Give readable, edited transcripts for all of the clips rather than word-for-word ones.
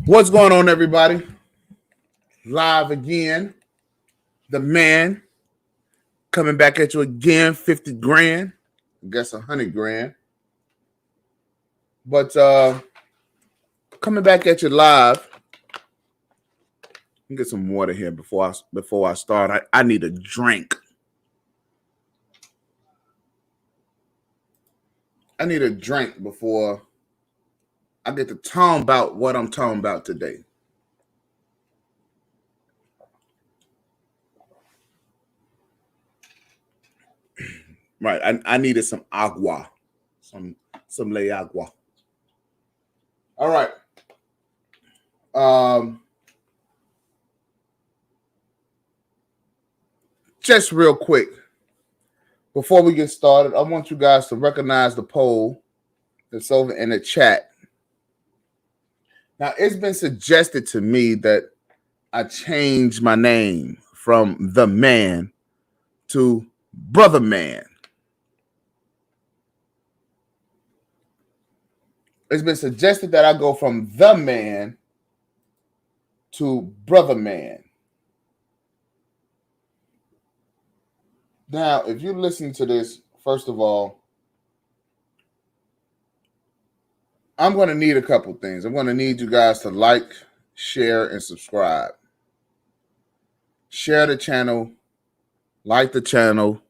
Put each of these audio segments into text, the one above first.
What's going on, everybody? Live again. The man coming back at you again. 50 grand. I guess 100 grand. But coming back at you live. Let me get some water here before I start. I need a drink. I need a drink before I get to talk about what I'm talking about today. Right. I needed some agua. Some lay agua. All right. Just real quick, before we get started, I want you guys to recognize the poll that's over in the chat. Now, it's been suggested to me that I change my name from The Man to Brother Man. It's been suggested that I go from The Man to Brother Man. Now, if you listen to this, first of all, I'm going to need a couple things. I'm going to need you guys to like, share, and subscribe. Share the channel, like the channel,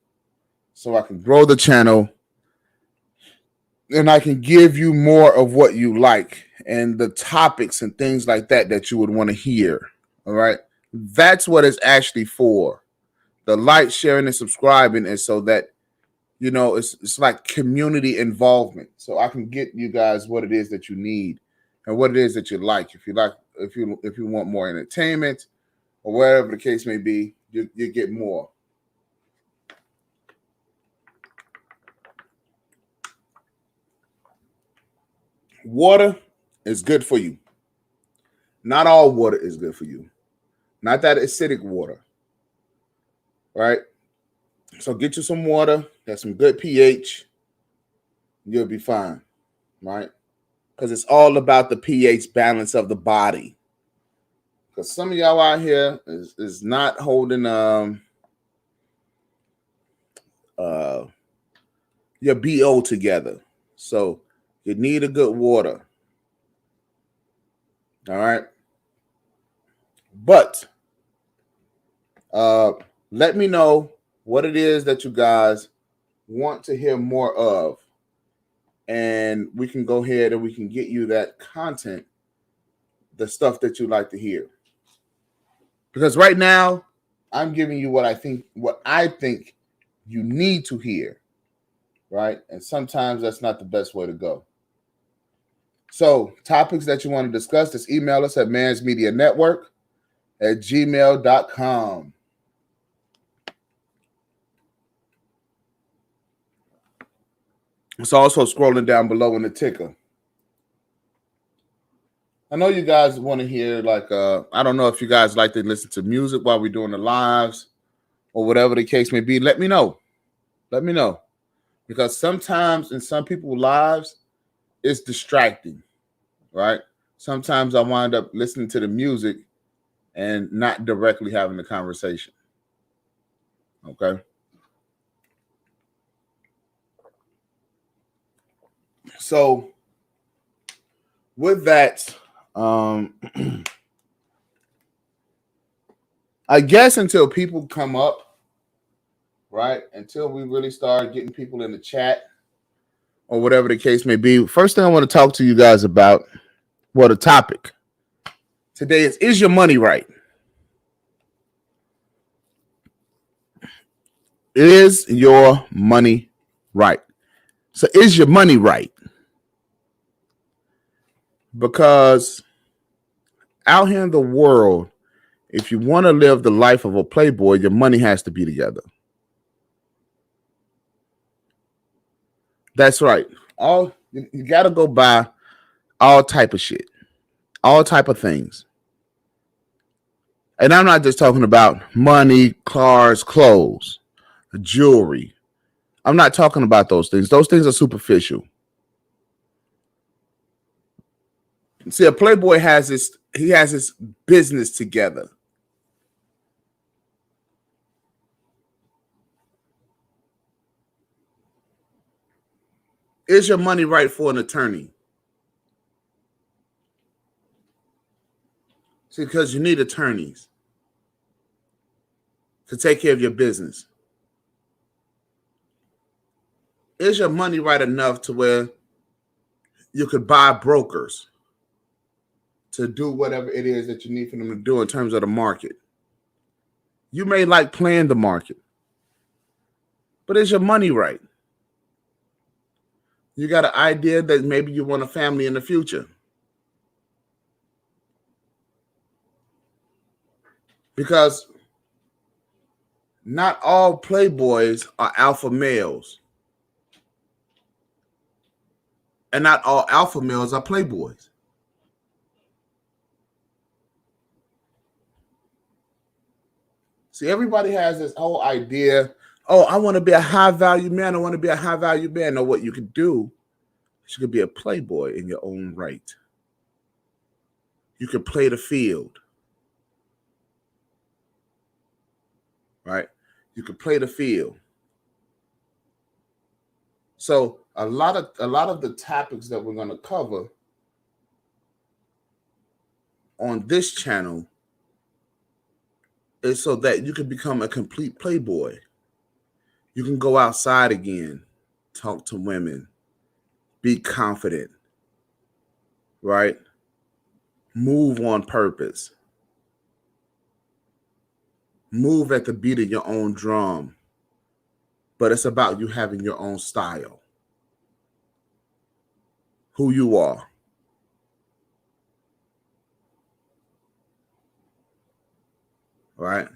so I can grow the channel, and I can give you more of what you like and the topics and things like that you would want to hear. All right. That's what it's actually for. The like, sharing, and subscribing is so that, you know, it's like community involvement. So I can get you guys what it is that you need and what it is that you like. If you want more entertainment or whatever the case may be, you get more. Water is good for you. Not all water is good for you. Not that acidic water. Right? So get you some water, that's some good pH, you'll be fine. Right? Because it's all about the pH balance of the body. Because some of y'all out here is not holding your BO together. So you need a good water. All right. But let me know what it is that you guys want to hear more of. And we can go ahead and we can get you that content, the stuff that you like to hear. Because right now, I'm giving you what I think you need to hear. Right? And sometimes that's not the best way to go. So topics that you want to discuss, just email us at mansmedianetwork@gmail.com. It's also scrolling down below in the ticker. I know you guys want to hear, like, I don't know if you guys like to listen to music while we're doing the lives or whatever the case may be. Let me know. Let me know. Because sometimes in some people's lives, it's distracting, right? Sometimes I wind up listening to the music and not directly having the conversation. Okay. So with that, I guess until people come up, right? Until we really start getting people in the chat or whatever the case may be. First thing I want to talk to you guys about, the topic today is your money right? Is your money right? So is your money right? Because out here in the world, if you want to live the life of a playboy, your money has to be together. That's right. You got to go buy all type of shit, all type of things. And I'm not just talking about money, cars, clothes, jewelry. I'm not talking about those things. Those things are superficial. See, a playboy has his business together. Is your money right for an attorney? See, because you need attorneys to take care of your business. Is your money right enough to where you could buy brokers to do whatever it is that you need for them to do in terms of the market? You may like playing the market, but is your money right? You got an idea that maybe you want a family in the future. Because not all playboys are alpha males. And not all alpha males are playboys. See, everybody has this whole idea, oh, I want to be a high value man. I want to be a high value man. Know what you could do? You could be a playboy in your own right. You could play the field. Right? You could play the field. So a lot of the topics that we're going to cover on this channel is so that you can become a complete playboy. You can go outside again, talk to women, be confident, right? Move on purpose. Move at the beat of your own drum. But it's about you having your own style. Who you are. Right?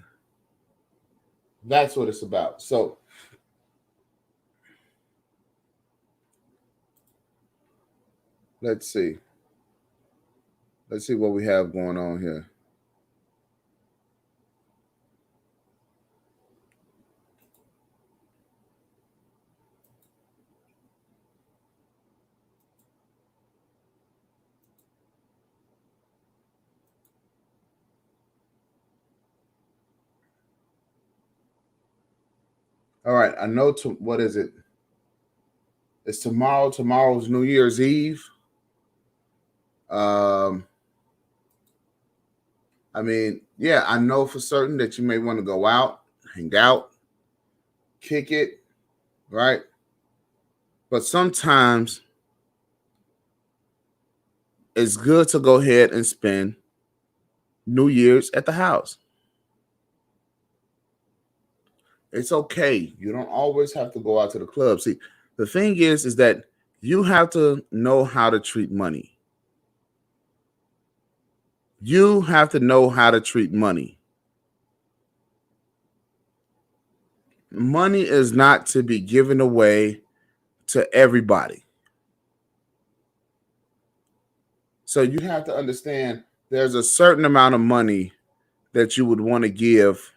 That's what it's about. So let's see. Let's see what we have going on here. All right, I know. What is it? It's tomorrow. Tomorrow's New Year's Eve. I mean, yeah, I know for certain that you may want to go out, hang out, kick it, right? But sometimes it's good to go ahead and spend New Year's at the house. It's okay. You don't always have to go out to the club. See, the thing is that you have to know how to treat money. You have to know how to treat money. Money is not to be given away to everybody. So you have to understand there's a certain amount of money that you would want to give.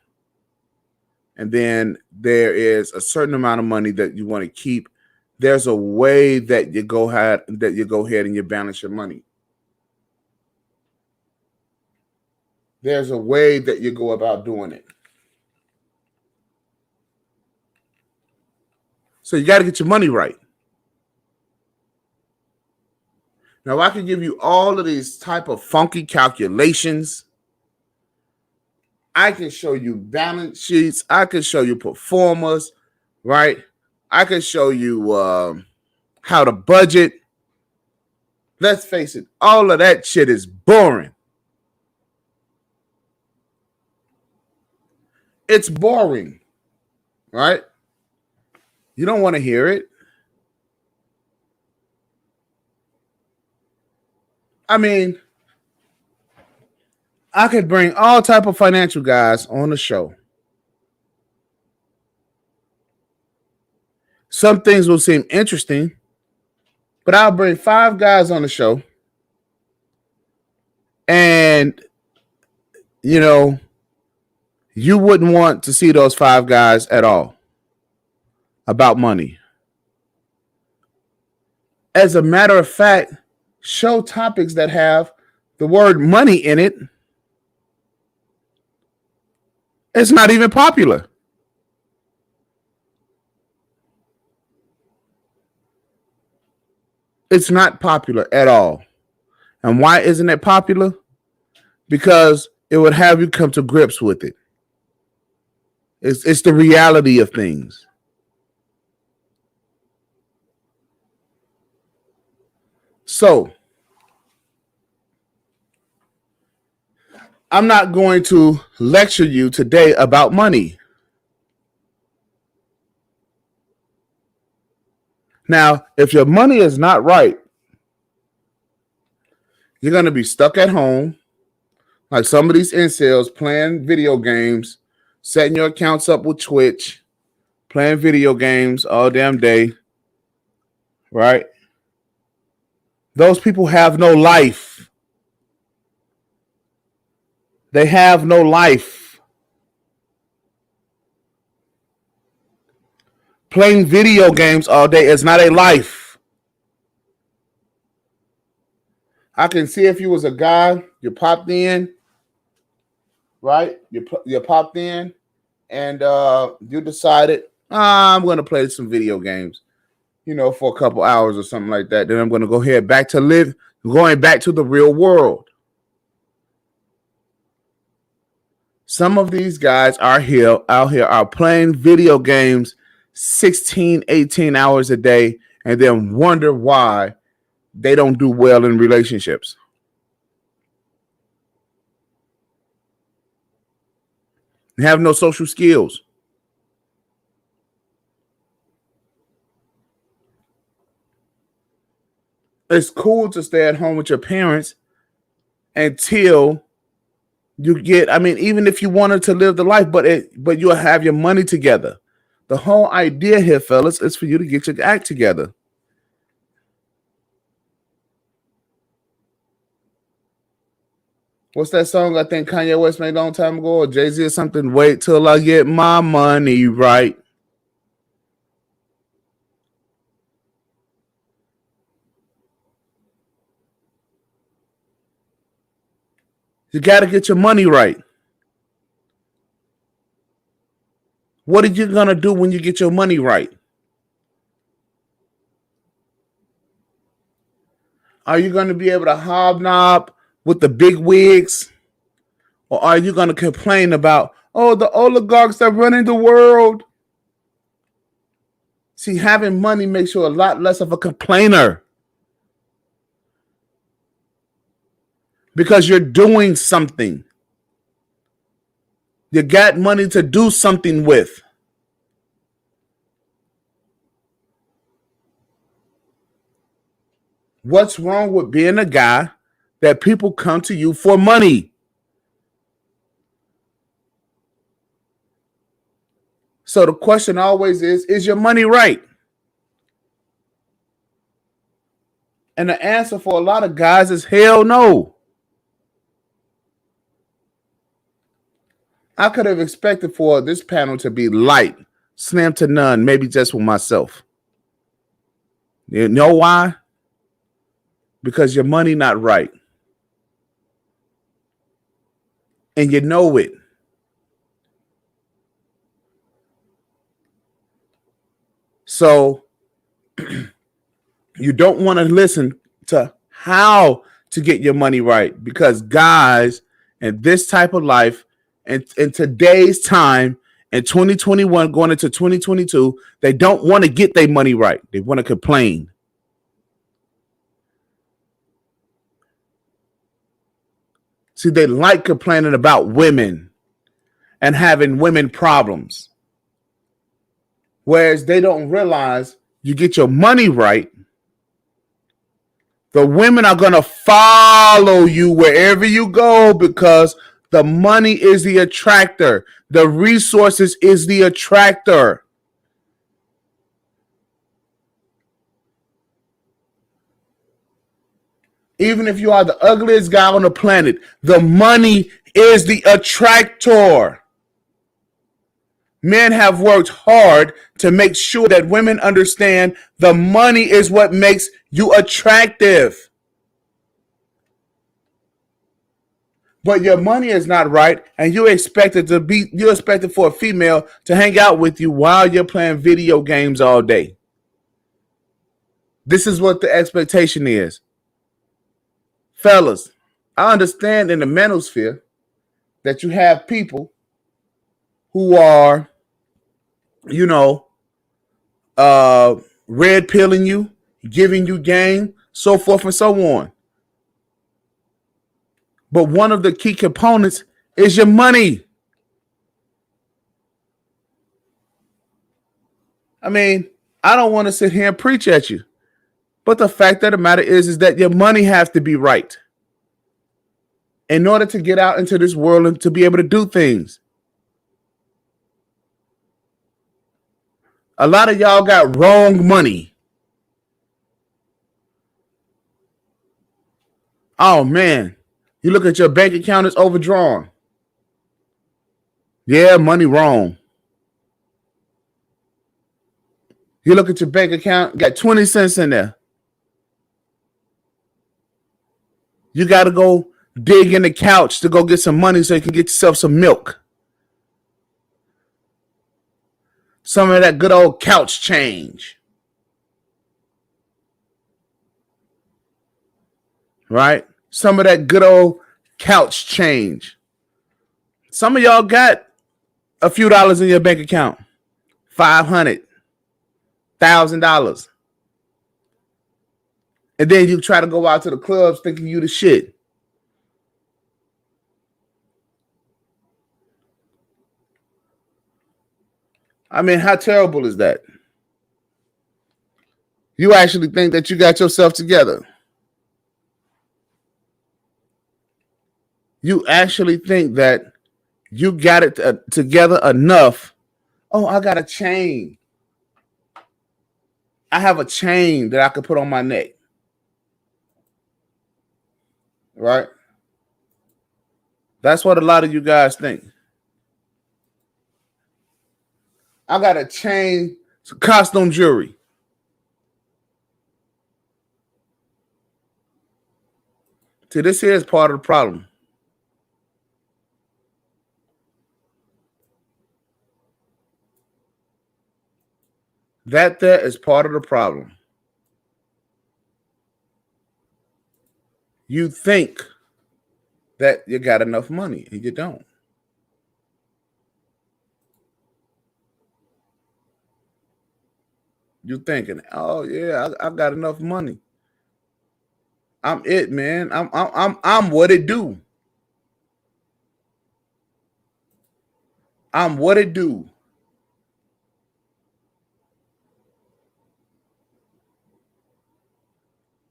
And then there is a certain amount of money that you want to keep. There's a way that you go ahead and you balance your money. There's a way that you go about doing it. So you got to get your money right. Now, I can give you all of these type of funky calculations. I can show you balance sheets. I can show you performers, right? I can show you how to budget. Let's face it, all of that shit is boring. It's boring, right? You don't want to hear it. I mean, I could bring all type of financial guys on the show. Some things will seem interesting, but I'll bring 5 guys on the show. And, you know, you wouldn't want to see those 5 guys at all about money. As a matter of fact, show topics that have the word money in it, it's not even popular. It's not popular at all. And why isn't it popular? Because it would have you come to grips with it. It's the reality of things. So, I'm not going to lecture you today about money. Now, if your money is not right, you're going to be stuck at home, like some of these incels playing video games, setting your accounts up with Twitch, playing video games all damn day, right? Those people have no life. They have no life. Playing video games all day is not a life. I can see if you was a guy, you popped in, right? You popped in, and you decided, I'm going to play some video games, for a couple hours or something like that. Then I'm going to go ahead going back to the real world. Some of these guys out here are playing video games 16, 18 hours a day and then wonder why they don't do well in relationships. They have no social skills. It's cool to stay at home with your parents until you get, even if you wanted to live the life, but you'll have your money together. The whole idea here, fellas, is for you to get your act together. What's that song I think Kanye West made a long time ago, or Jay-Z or something? Wait till I get my money right. You got to get your money right. What are you going to do when you get your money right? Are you going to be able to hobnob with the big wigs? Or are you going to complain about, the oligarchs are running the world? See, having money makes you a lot less of a complainer. Because you're doing something. You got money to do something with. What's wrong with being a guy that people come to you for money? So the question always is your money right? And the answer for a lot of guys is hell no. I could have expected for this panel to be light, slim to none, maybe just for myself. You know why? Because your money not right. And you know it. So you don't want to listen to how to get your money right, because guys in this type of life and in today's time in 2021 going into 2022, they don't want to get their money right. They want to complain. See, they like complaining about women and having women problems. Whereas they don't realize you get your money right, the women are going to follow you wherever you go because the money is the attractor. The resources is the attractor. Even if you are the ugliest guy on the planet, the money is the attractor. Men have worked hard to make sure that women understand the money is what makes you attractive. but your money is not right, and you expect for a female to hang out with you while you're playing video games all day. This is what the expectation is. Fellas, I understand in the manosphere that you have people who are, you know, red pilling you, giving you game, so forth and so on. But one of the key components is your money. I mean, I don't want to sit here and preach at you, but the fact of the matter is that your money has to be right in order to get out into this world and to be able to do things. A lot of y'all got wrong money. Oh man, you look at your bank account, it's overdrawn. Yeah, money wrong. You look at your bank account, got 20 cents in there. You got to go dig in the couch to go get some money so you can get yourself some milk. Some of that good old couch change. Right? Some of that good old couch change. Some of y'all got a few dollars in your bank account. $500, $1,000. And then you try to go out to the clubs thinking you the shit. I mean, how terrible is that? You actually think that you got yourself together. You actually think that you got it together enough. Oh, I got a chain. I have a chain that I could put on my neck. Right? That's what a lot of you guys think. I got a chain, costume jewelry. See, this here is part of the problem. That there is part of the problem. You think that you got enough money and you don't. You're thinking, oh yeah, I got enough money. I'm it, man. I'm what it do. I'm what it do.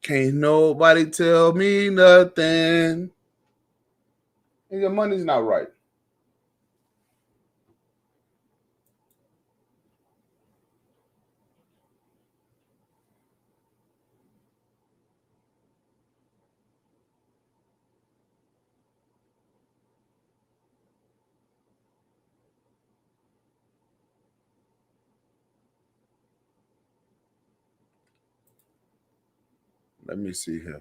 Can't nobody tell me nothing. And your money's not right. Let me see here.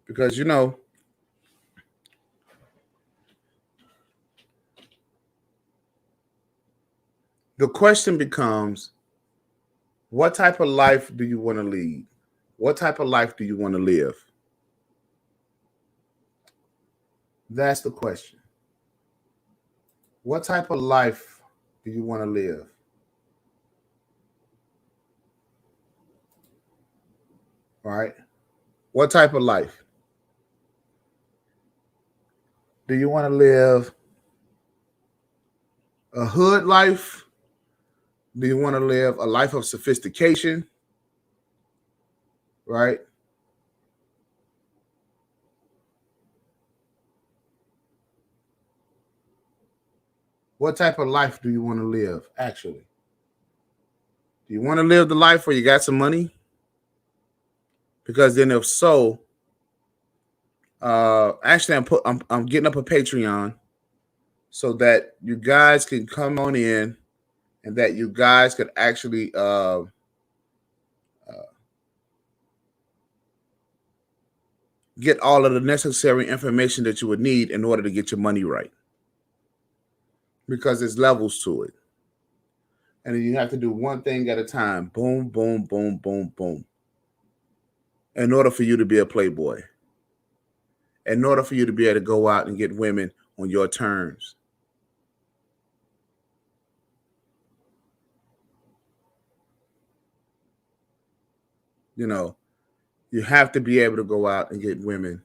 Because, you know, the question becomes, what type of life do you want to lead? What type of life do you want to live? That's the question. What type of life do you want to live? All right. What type of life? Do you want to live a hood life? Do you want to live a life of sophistication? Right? What type of life do you want to live, actually? Do you want to live the life where you got some money? Because then if so, actually I'm getting up a Patreon. so that you guys can come on in and that you guys could actually get all of the necessary information that you would need in order to get your money right. Because there's levels to it. And then you have to do one thing at a time. Boom, boom, boom, boom, boom. In order for you to be a playboy. In order for you to be able to go out and get women on your terms. You know, you have to be able to go out and get women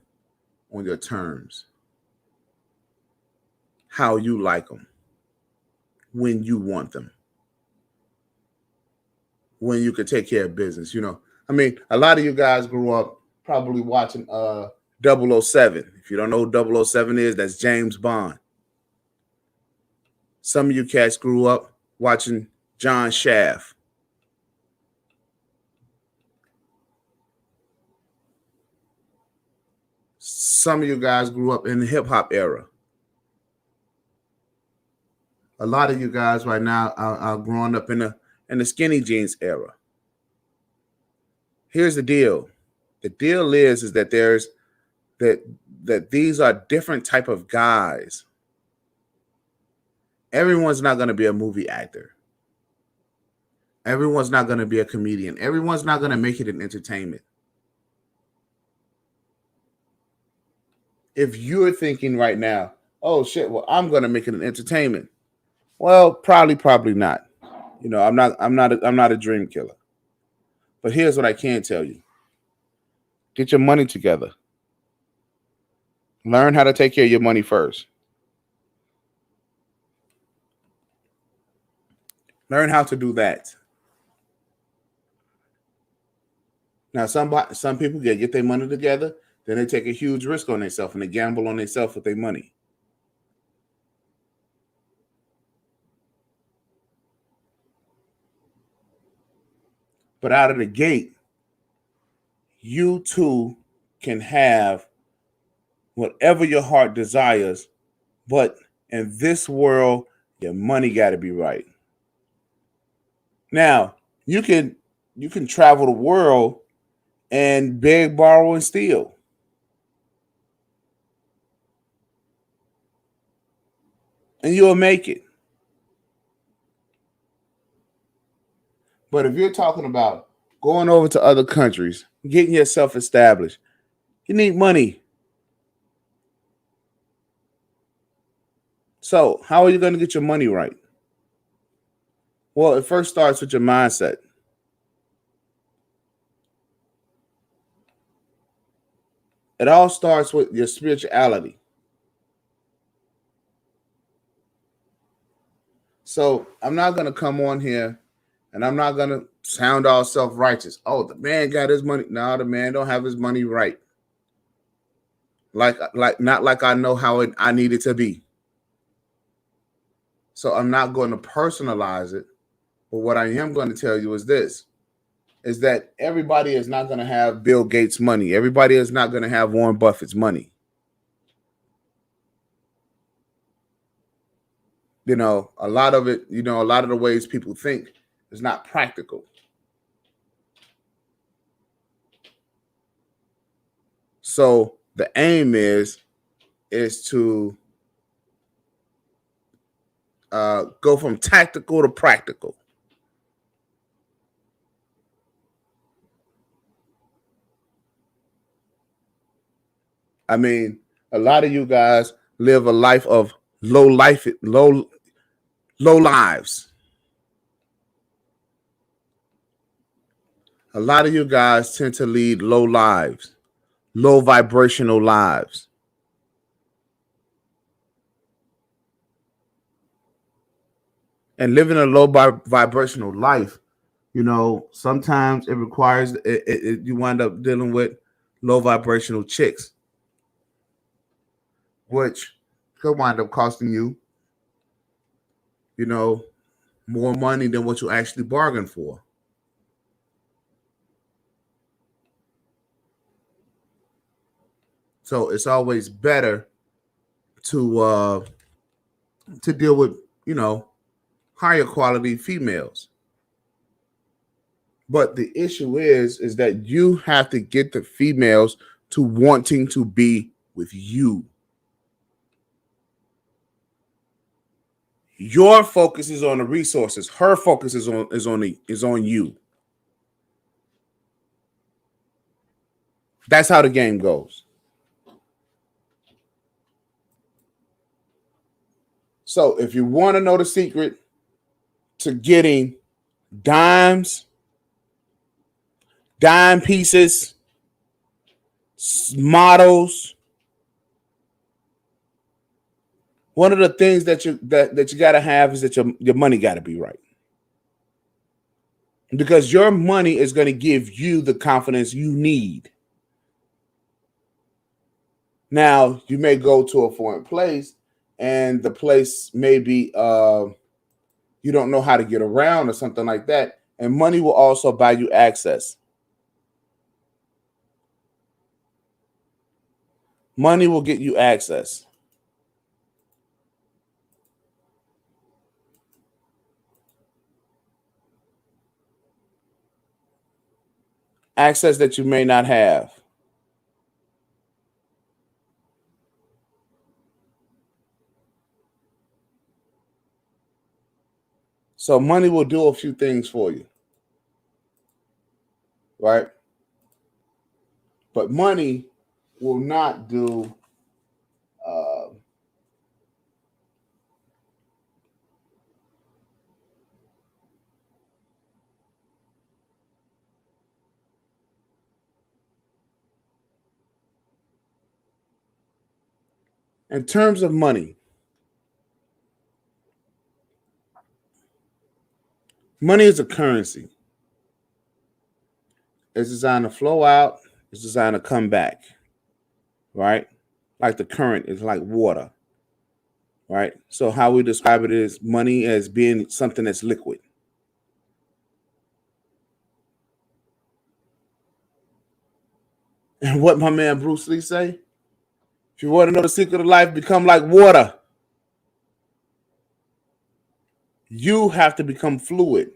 on your terms. How you like them. When you want them. When you can take care of business. You know, I mean, a lot of you guys grew up probably watching 007. If you don't know who 007 is, that's James Bond. Some of you cats grew up watching John Shaft. Some of you guys grew up in the hip hop era. A lot of you guys right now are growing up in the skinny jeans era. Here's the deal. The deal is that there's that these are different type of guys. Everyone's not going to be a movie actor. Everyone's not going to be a comedian. Everyone's not going to make it in entertainment. If you're thinking right now, oh shit, well, I'm going to make it in entertainment. Well, probably not. You know, I'm not a dream killer. But here's what I can tell you. Get your money together. Learn how to take care of your money first. Learn how to do that. Now, some people get their money together, then they take a huge risk on themselves and they gamble on themselves with their money. But out of the gate, you too can have whatever your heart desires, but in this world, your money got to be right. Now, you can travel the world and beg, borrow, and steal. And you'll make it. But if you're talking about going over to other countries, getting yourself established, you need money. So, how are you going to get your money right? Well, it first starts with your mindset. It all starts with your spirituality. So, I'm not going to come on here and I'm not going to sound all self-righteous. Oh, the man got his money. No, the man don't have his money right. Like not like I know how I need it to be. So I'm not going to personalize it. But what I am going to tell you is this, is that everybody is not going to have Bill Gates' money. Everybody is not going to have Warren Buffett's money. You know, a lot of it, you know, a lot of the ways people think is not practical. So the aim is to go from tactical to practical. I mean, a lot of you guys live a life of low lives. A lot of you guys tend to lead low lives, low vibrational lives. And living a low vibrational life, you know, sometimes it requires you wind up dealing with low vibrational chicks, which could wind up costing you, you know, more money than what you actually bargained for. So it's always better to to deal with, higher quality females. But the issue is that you have to get the females to wanting to be with you. Your focus is on the resources. Her focus is on you. That's how the game goes. So if you want to know the secret to getting dimes, dime pieces, models, one of the things that you got to have is that your money got to be right. Because your money is going to give you the confidence you need. Now, you may go to a foreign place and the place may be you don't know how to get around or something like that. And money will also buy you access. Money will get you access. Access that you may not have. So money will do a few things for you. Right? But money will not do in terms of money. Money is a currency. It's designed to flow out. It's designed to come back. Right? Like the current is like water. Right? So how we describe it is money as being something that's liquid. And what my man Bruce Lee say? If you want to know the secret of life, become like water. You have to become fluid.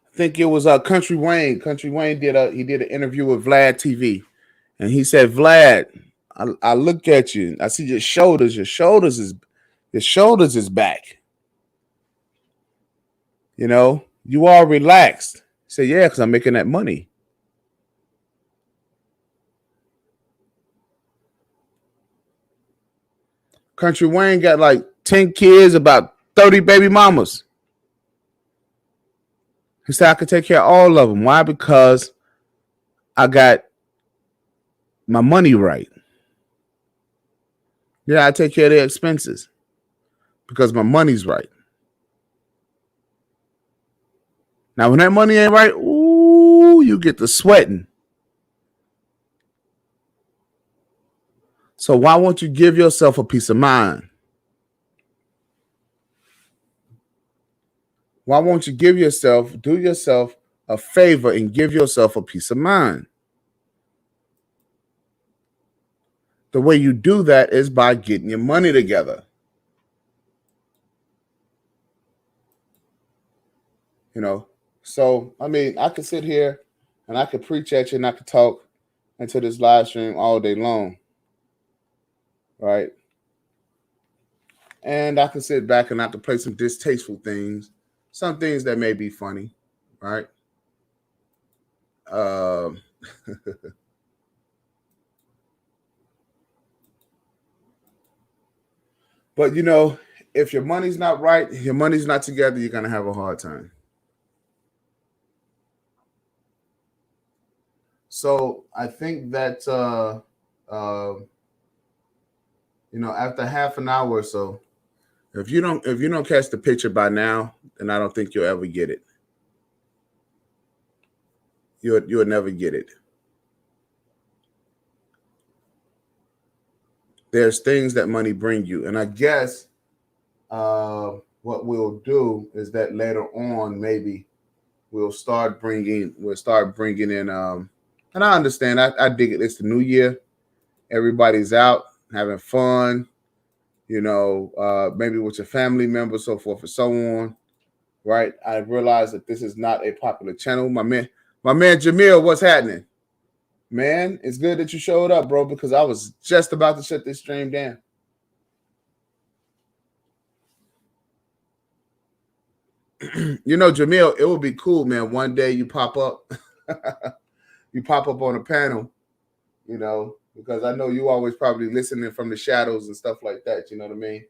I think it was Country Wayne. Country Wayne did an interview with Vlad TV, and he said, Vlad, I look at you, I see your shoulders. Your shoulders is back. You are relaxed. He said, yeah, because I'm making that money. Country Wayne got like 10 kids, about 30 baby mamas. He said, I could take care of all of them. Why? Because I got my money right. Yeah, I take care of their expenses because my money's right. Now, when that money ain't right, ooh, you get to sweating. So why won't you give yourself a peace of mind? Why won't you do yourself a favor and give yourself a peace of mind? The way you do that is by getting your money together. So, I mean, I could sit here and I could preach at you and I could talk into this live stream all day long. Right? And I could sit back and I could play some distasteful things, some things that may be funny. Right? But if your money's not right, your money's not together, you're gonna have a hard time. So I think that after half an hour or so, if you don't catch the picture by now, then I don't think you'll ever get it. You'll never get it. There's things that money bring you, and I guess what we'll do is that later on maybe we'll start bringing in and I understand, I dig it. It's the new year, everybody's out, having fun, maybe with your family members, so forth and so on, right? I realized that this is not a popular channel. My man Jamil, what's happening? Man, it's good that you showed up, bro, because I was just about to shut this stream down. Jamil, it would be cool, man. One day you pop up, you pop up on a panel, because I know you always probably listening from the shadows and stuff like that. You know what I mean?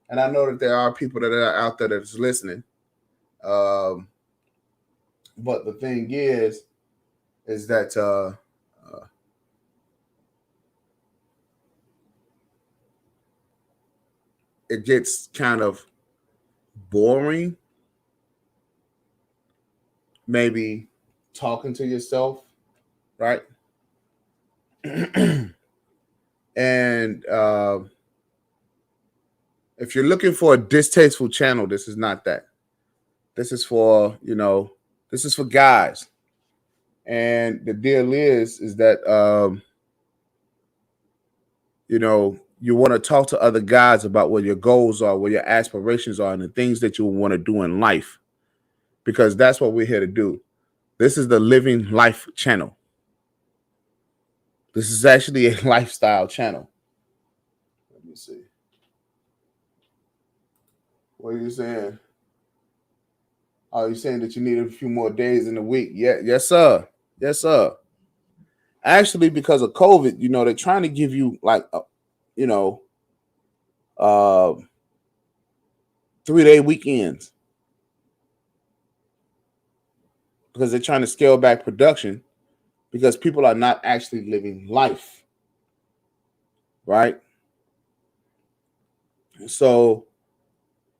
And I know that there are people that are out there that's listening. But the thing is that it gets kind of boring, maybe talking to yourself, right? And if you're looking for a distasteful channel, this is not that. This is for, this is for guys. And the deal is that, you want to talk to other guys about what your goals are, what your aspirations are, and the things that you want to do in life. Because that's what we're here to do. This is the Living Life channel. This is actually a lifestyle channel. Let me see. What are you saying? Oh, you're saying that you need a few more days in the week? Yeah, yes, sir. Yes, sir. Actually, because of COVID, they're trying to give you like, uh, 3-day weekends because they're trying to scale back production because people are not actually living life, right? So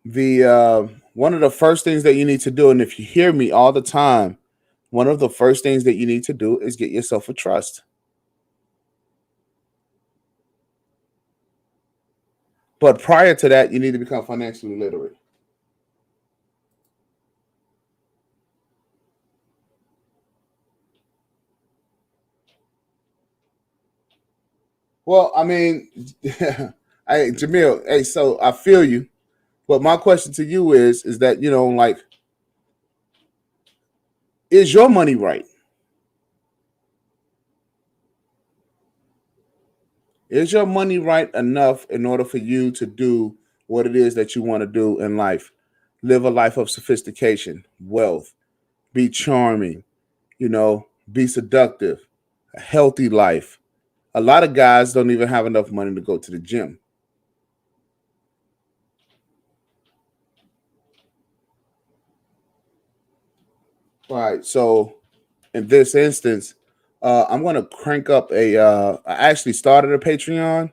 the one of the first things that you need to do, and if you hear me all the time, one of the first things that you need to do is get yourself a trust. But prior to that, you need to become financially literate. Well, I mean, hey, Jamil, hey, so I feel you. But my question to you is that, like, is your money right? Is your money right enough in order for you to do what it is that you want to do in life? Live a life of sophistication, wealth, be charming, be seductive, a healthy life. A lot of guys don't even have enough money to go to the gym. All right. So in this instance, I'm going to crank up I actually started a Patreon.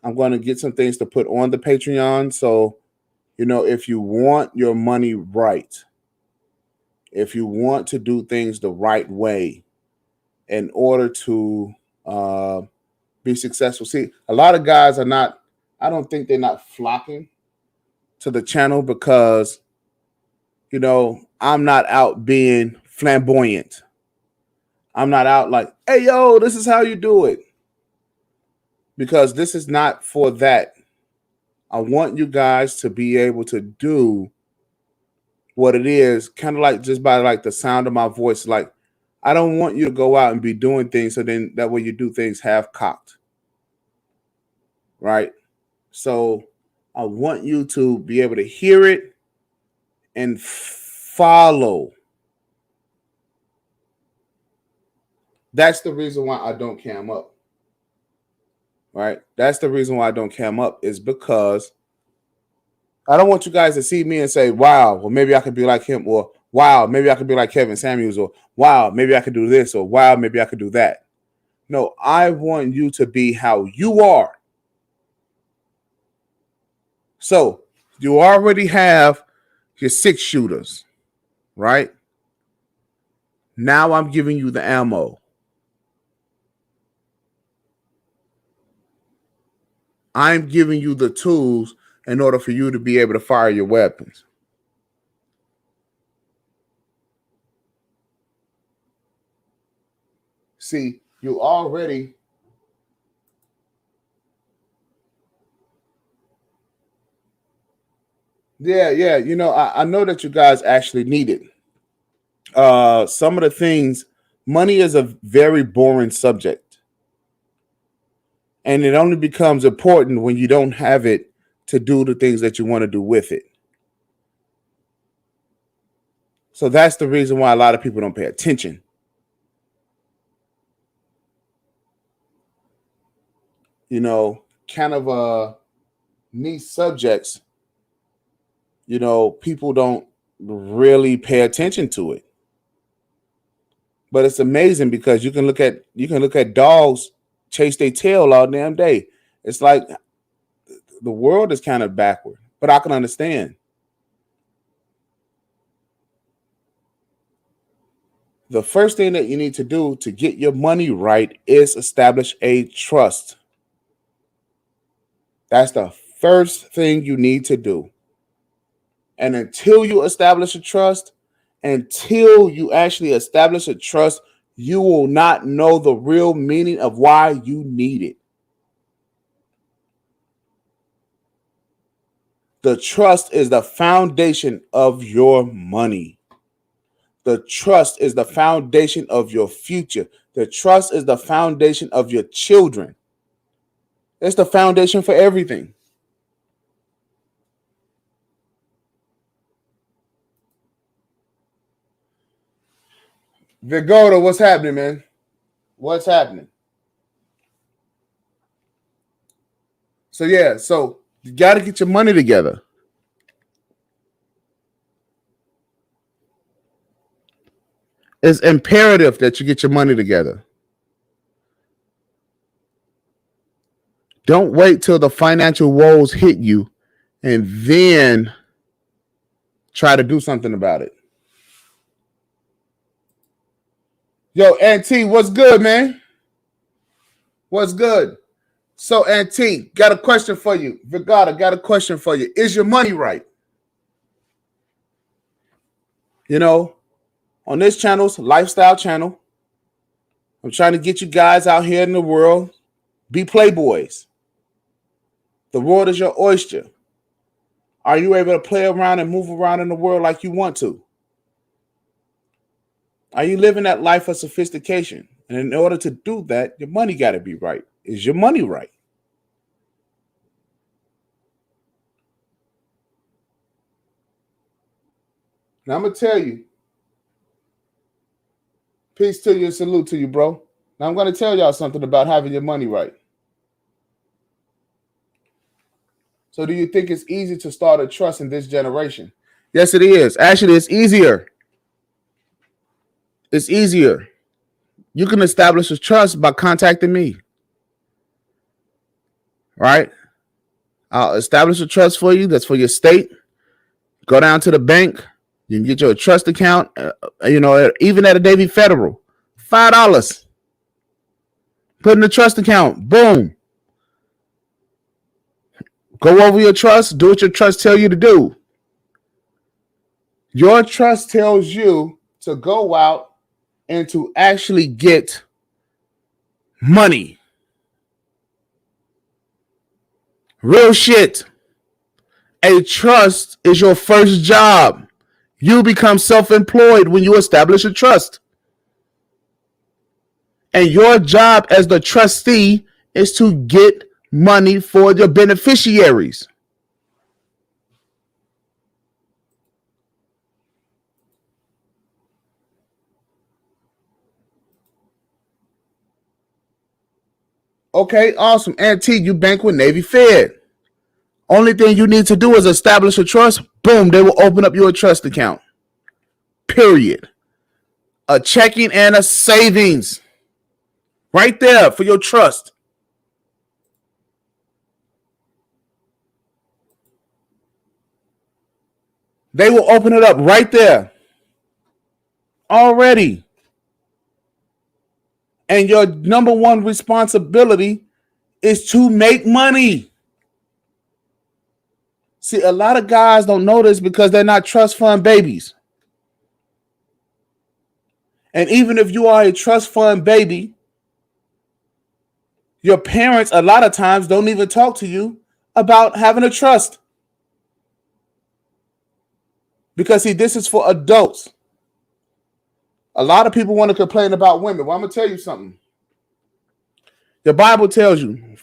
I'm going to get some things to put on the Patreon. So, if you want your money right, if you want to do things the right way in order to be successful. See, a lot of guys are not, I don't think they're not flocking to the channel because, I'm not out being flamboyant. I'm not out like, hey, yo, this is how you do it. Because this is not for that. I want you guys to be able to do what it is, kind of like just by like the sound of my voice. Like, I don't want you to go out and be doing things so then that way you do things half cocked. Right? So I want you to be able to hear it and follow. That's the reason why I don't cam up. Right? That's the reason why I don't cam up is because I don't want you guys to see me and say, wow, well, maybe I could be like him, or wow, maybe I could be like Kevin Samuels, or wow, maybe I could do this, or wow, maybe I could do that. No, I want you to be how you are. So you already have your 6-shooters, right? Now I'm giving you the ammo. I'm giving you the tools in order for you to be able to fire your weapons. See, you already Yeah. I know that you guys actually need it. Some of the things, money is a very boring subject, and it only becomes important when you don't have it to do the things that you want to do with it. So that's the reason why a lot of people don't pay attention. Kind of niche subjects, people don't really pay attention to it. But it's amazing because you can look at dogs chase their tail all damn day. It's like the world is kind of backward, but I can understand. The first thing that you need to do to get your money right is establish a trust. That's the first thing you need to do. And until you establish a trust, until you actually establish a trust, you will not know the real meaning of why you need it. The trust is the foundation of your money. The trust is the foundation of your future. The trust is the foundation of your children. It's the foundation for everything. Vigoda, what's happening, man? What's happening? So you got to get your money together. It's imperative that you get your money together. Don't wait till the financial woes hit you and then try to do something about it. Yo, Auntie, what's good, man? What's good? So, Auntie, got a question for you. Vigata, got a question for you. Is your money right? On this channel's lifestyle channel, I'm trying to get you guys out here in the world. Be playboys. The world is your oyster. Are you able to play around and move around in the world like you want to? Are you living that life of sophistication? And in order to do that, your money got to be right. Is your money right? Now, I'm going to tell you, peace to you and salute to you, bro. Now, I'm going to tell y'all something about having your money right. So, do you think it's easy to start a trust in this generation? Yes, it is. Actually, it's easier. It's easier. You can establish a trust by contacting me. Right? I'll establish a trust for you. That's for your state. Go down to the bank. You can get your trust account. Even at a Navy Federal, $5. Put in the trust account. Boom. Go over your trust. Do what your trust tell you to do. Your trust tells you to go out and to actually get money. Real shit. A trust is your first job. You become self-employed when you establish a trust. And your job as the trustee is to get money for your beneficiaries. Okay, awesome. Auntie, you bank with Navy Fed. Only thing you need to do is establish a trust. Boom, they will open up your trust account. Period. A checking and a savings. Right there for your trust. They will open it up right there. Already. And your number one responsibility is to make money. See, a lot of guys don't know this because they're not trust fund babies. And even if you are a trust fund baby, your parents a lot of times don't even talk to you about having a trust. Because see, this is for adults. A lot of people want to complain about women. Well, I'm gonna tell you something. The Bible tells you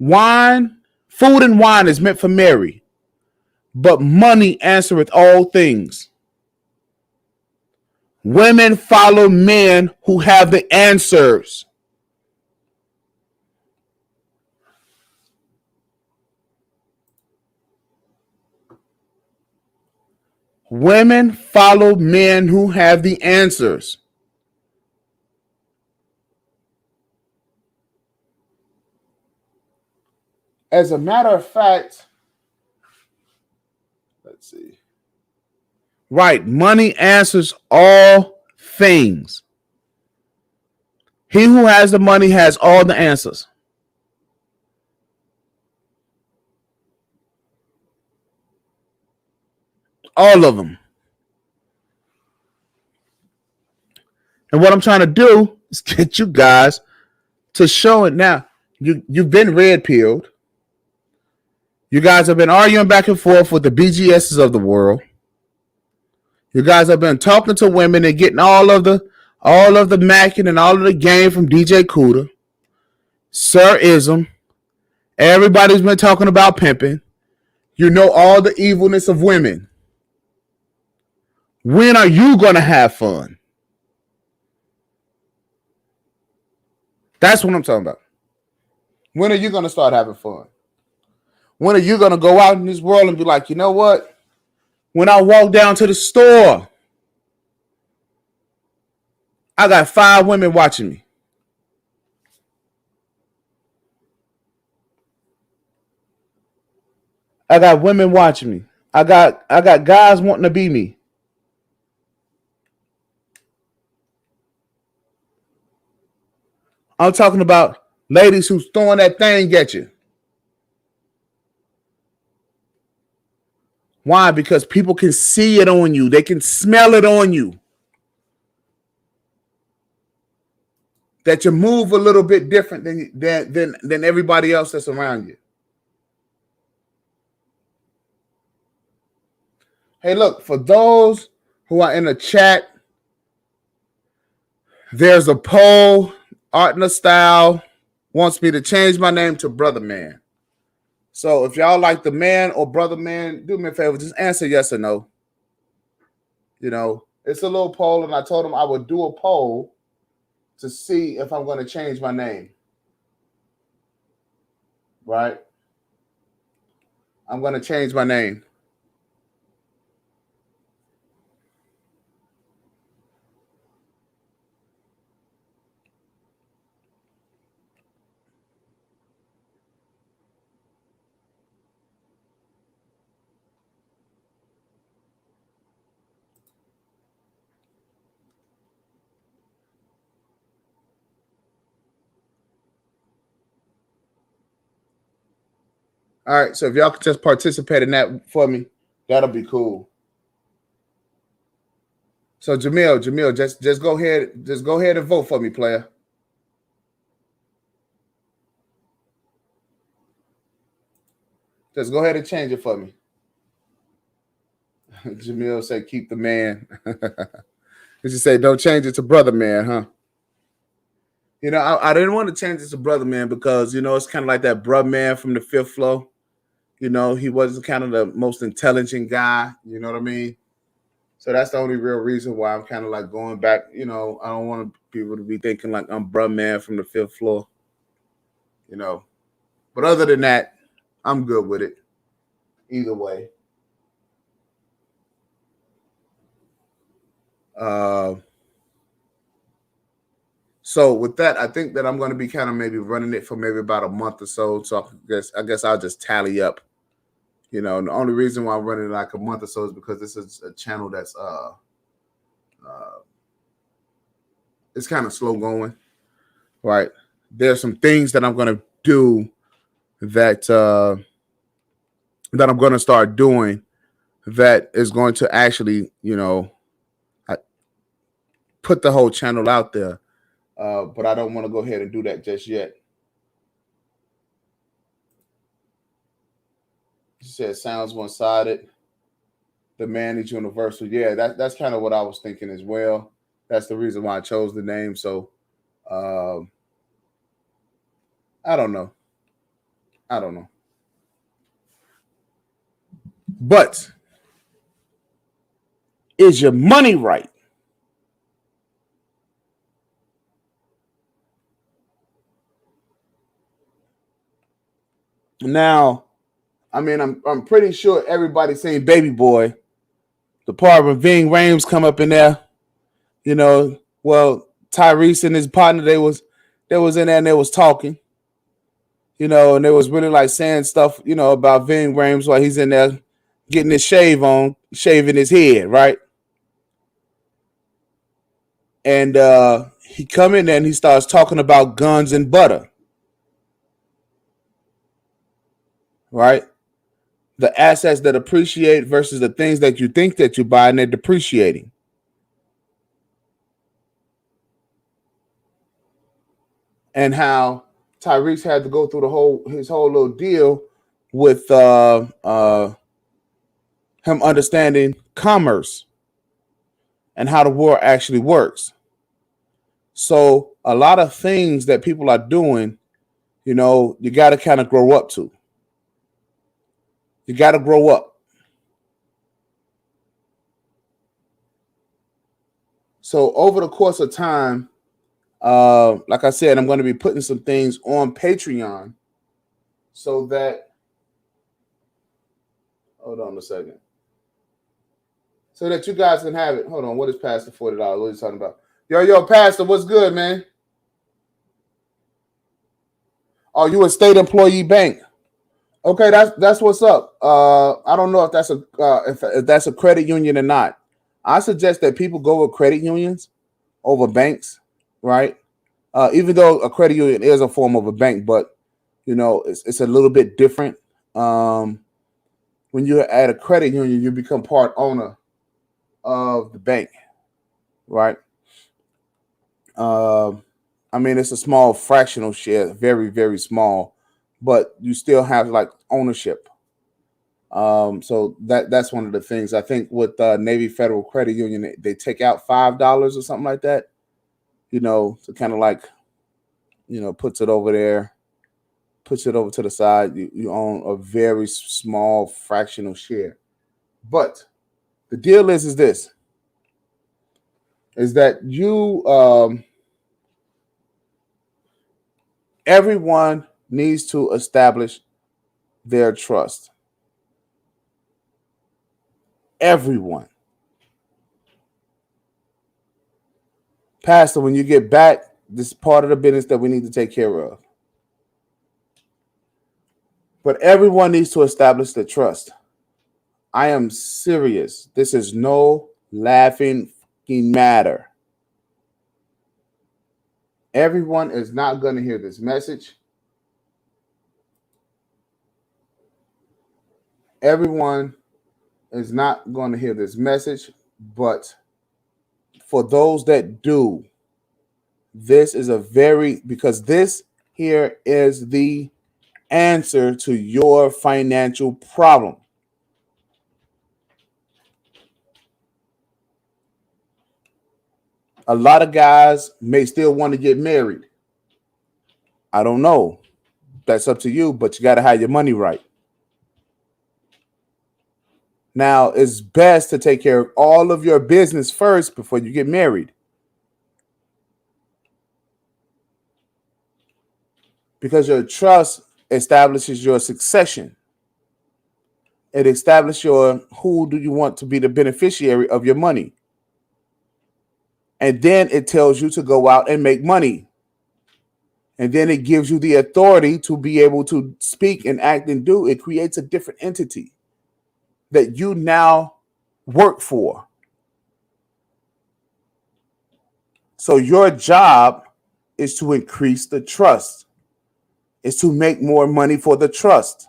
wine, food and wine is meant for Mary, but money answereth all things. Women follow men who have the answers. Women follow men who have the answers. As a matter of fact, let's see. Right, money answers all things. He who has the money has all the answers. All of them. And what I'm trying to do is get you guys to show it now. You've been red pilled. You guys have been arguing back and forth with the BGSs of the world. You guys have been talking to women and getting all of the macking and all of the game from DJ Cuda, Sir Ism. Everybody's been talking about pimping. You know all the evilness of women. When are you going to have fun? That's what I'm talking about. When are you going to start having fun? When are you going to go out in this world and be like, you know what? When I walk down to the store, I got 5 women watching me. I got women watching me. I got guys wanting to be me. I'm talking about ladies who's throwing that thing at you. Why? Because people can see it on you. They can smell it on you. That you move a little bit different than everybody else that's around you. Hey, look, for those who are in the chat, there's a poll. Art and Style wants me to change my name to Brother Man. So if y'all like the man or Brother Man, do me a favor, just answer yes or no. You know, it's a little poll, and I told him I would do a poll to see if I'm going to change my name. Right? I'm going to change my name. All right, so if y'all could just participate in that for me, that'll be cool. So Jamil, just go ahead and vote for me, player. Just go ahead and change it for me. Jamil said, "Keep the man." Did you say don't change it to Brother Man, huh? You know, I didn't want to change it to Brother Man because you know it's kind of like that Bruh Man from the Fifth Flow. You know, he wasn't kind of the most intelligent guy. You know what I mean? So that's the only real reason why I'm kind of like going back. You know, I don't want people to be thinking like I'm Bruh Man from the Fifth Floor. You know, but other than that, I'm good with it. Either way. So with that, I think that I'm going to be kind of maybe running it for maybe about a month or so. So I guess I'll just tally up. You know, and the only reason why I'm running like a month or so is because this is a channel that's it's kind of slow going. Right. There's some things that I'm going to do that I'm going to start doing that is going to actually, you know, put the whole channel out there. But I don't want to go ahead and do that just yet. said sounds one-sided. The man is universal. Yeah, that's kind of what I was thinking as well. That's the reason why I chose the name. So um, I don't know. I don't know. But is your money right? Now, I mean, I'm pretty sure everybody's seen Baby Boy. The part where Ving Rhames come up in there, you know. Well, Tyrese and his partner, they was in there and they was talking, and they was really like saying stuff, about Ving Rhames while he's in there getting his shave on, shaving his head, right? And he come in there and he starts talking about guns and butter, right? The assets that appreciate versus the things that you think that you buy and they're depreciating. And how Tyrese had to go through his whole little deal with him understanding commerce and how the war actually works. So a lot of things that people are doing, you got to kind of grow up to. You got to grow up. So over the course of time, like I said, I'm going to be putting some things on Patreon so that, hold on a second, so that you guys can have it. Hold on, what is past the $40? What are you talking about? Yo, Pastor, what's good, man? Oh, you a state employee bank? Okay, that's what's up. I don't know if that's if that's a credit union or not. I suggest that people go with credit unions over banks, right? Even though a credit union is a form of a bank, but it's a little bit different. When you're at a credit union, you become part owner of the bank, right? I mean, it's a small fractional share, very, very small, but you still have like ownership. So that's one of the things. I think with Navy Federal Credit Union, they take out $5 or something like that, to kind of like, puts it over there, puts it over to the side. You own a very small fractional share. But the deal is this, is that everyone needs to establish their trust. Everyone. Pastor, when you get back, this is part of the business that we need to take care of. But everyone needs to establish the trust. I am serious. This is no laughing matter. Everyone is not going to hear this message. Everyone is not going to hear this message, but for those that do, this is because this here is the answer to your financial problem. A lot of guys may still want to get married. I don't know. That's up to you, but you got to have your money right. Now, it's best to take care of all of your business first before you get married. Because your trust establishes your succession. It establishes who do you want to be the beneficiary of your money. And then it tells you to go out and make money. And then it gives you the authority to be able to speak and act and do. It creates a different entity that you now work for. So your job is to increase the trust. Is to make more money for the trust.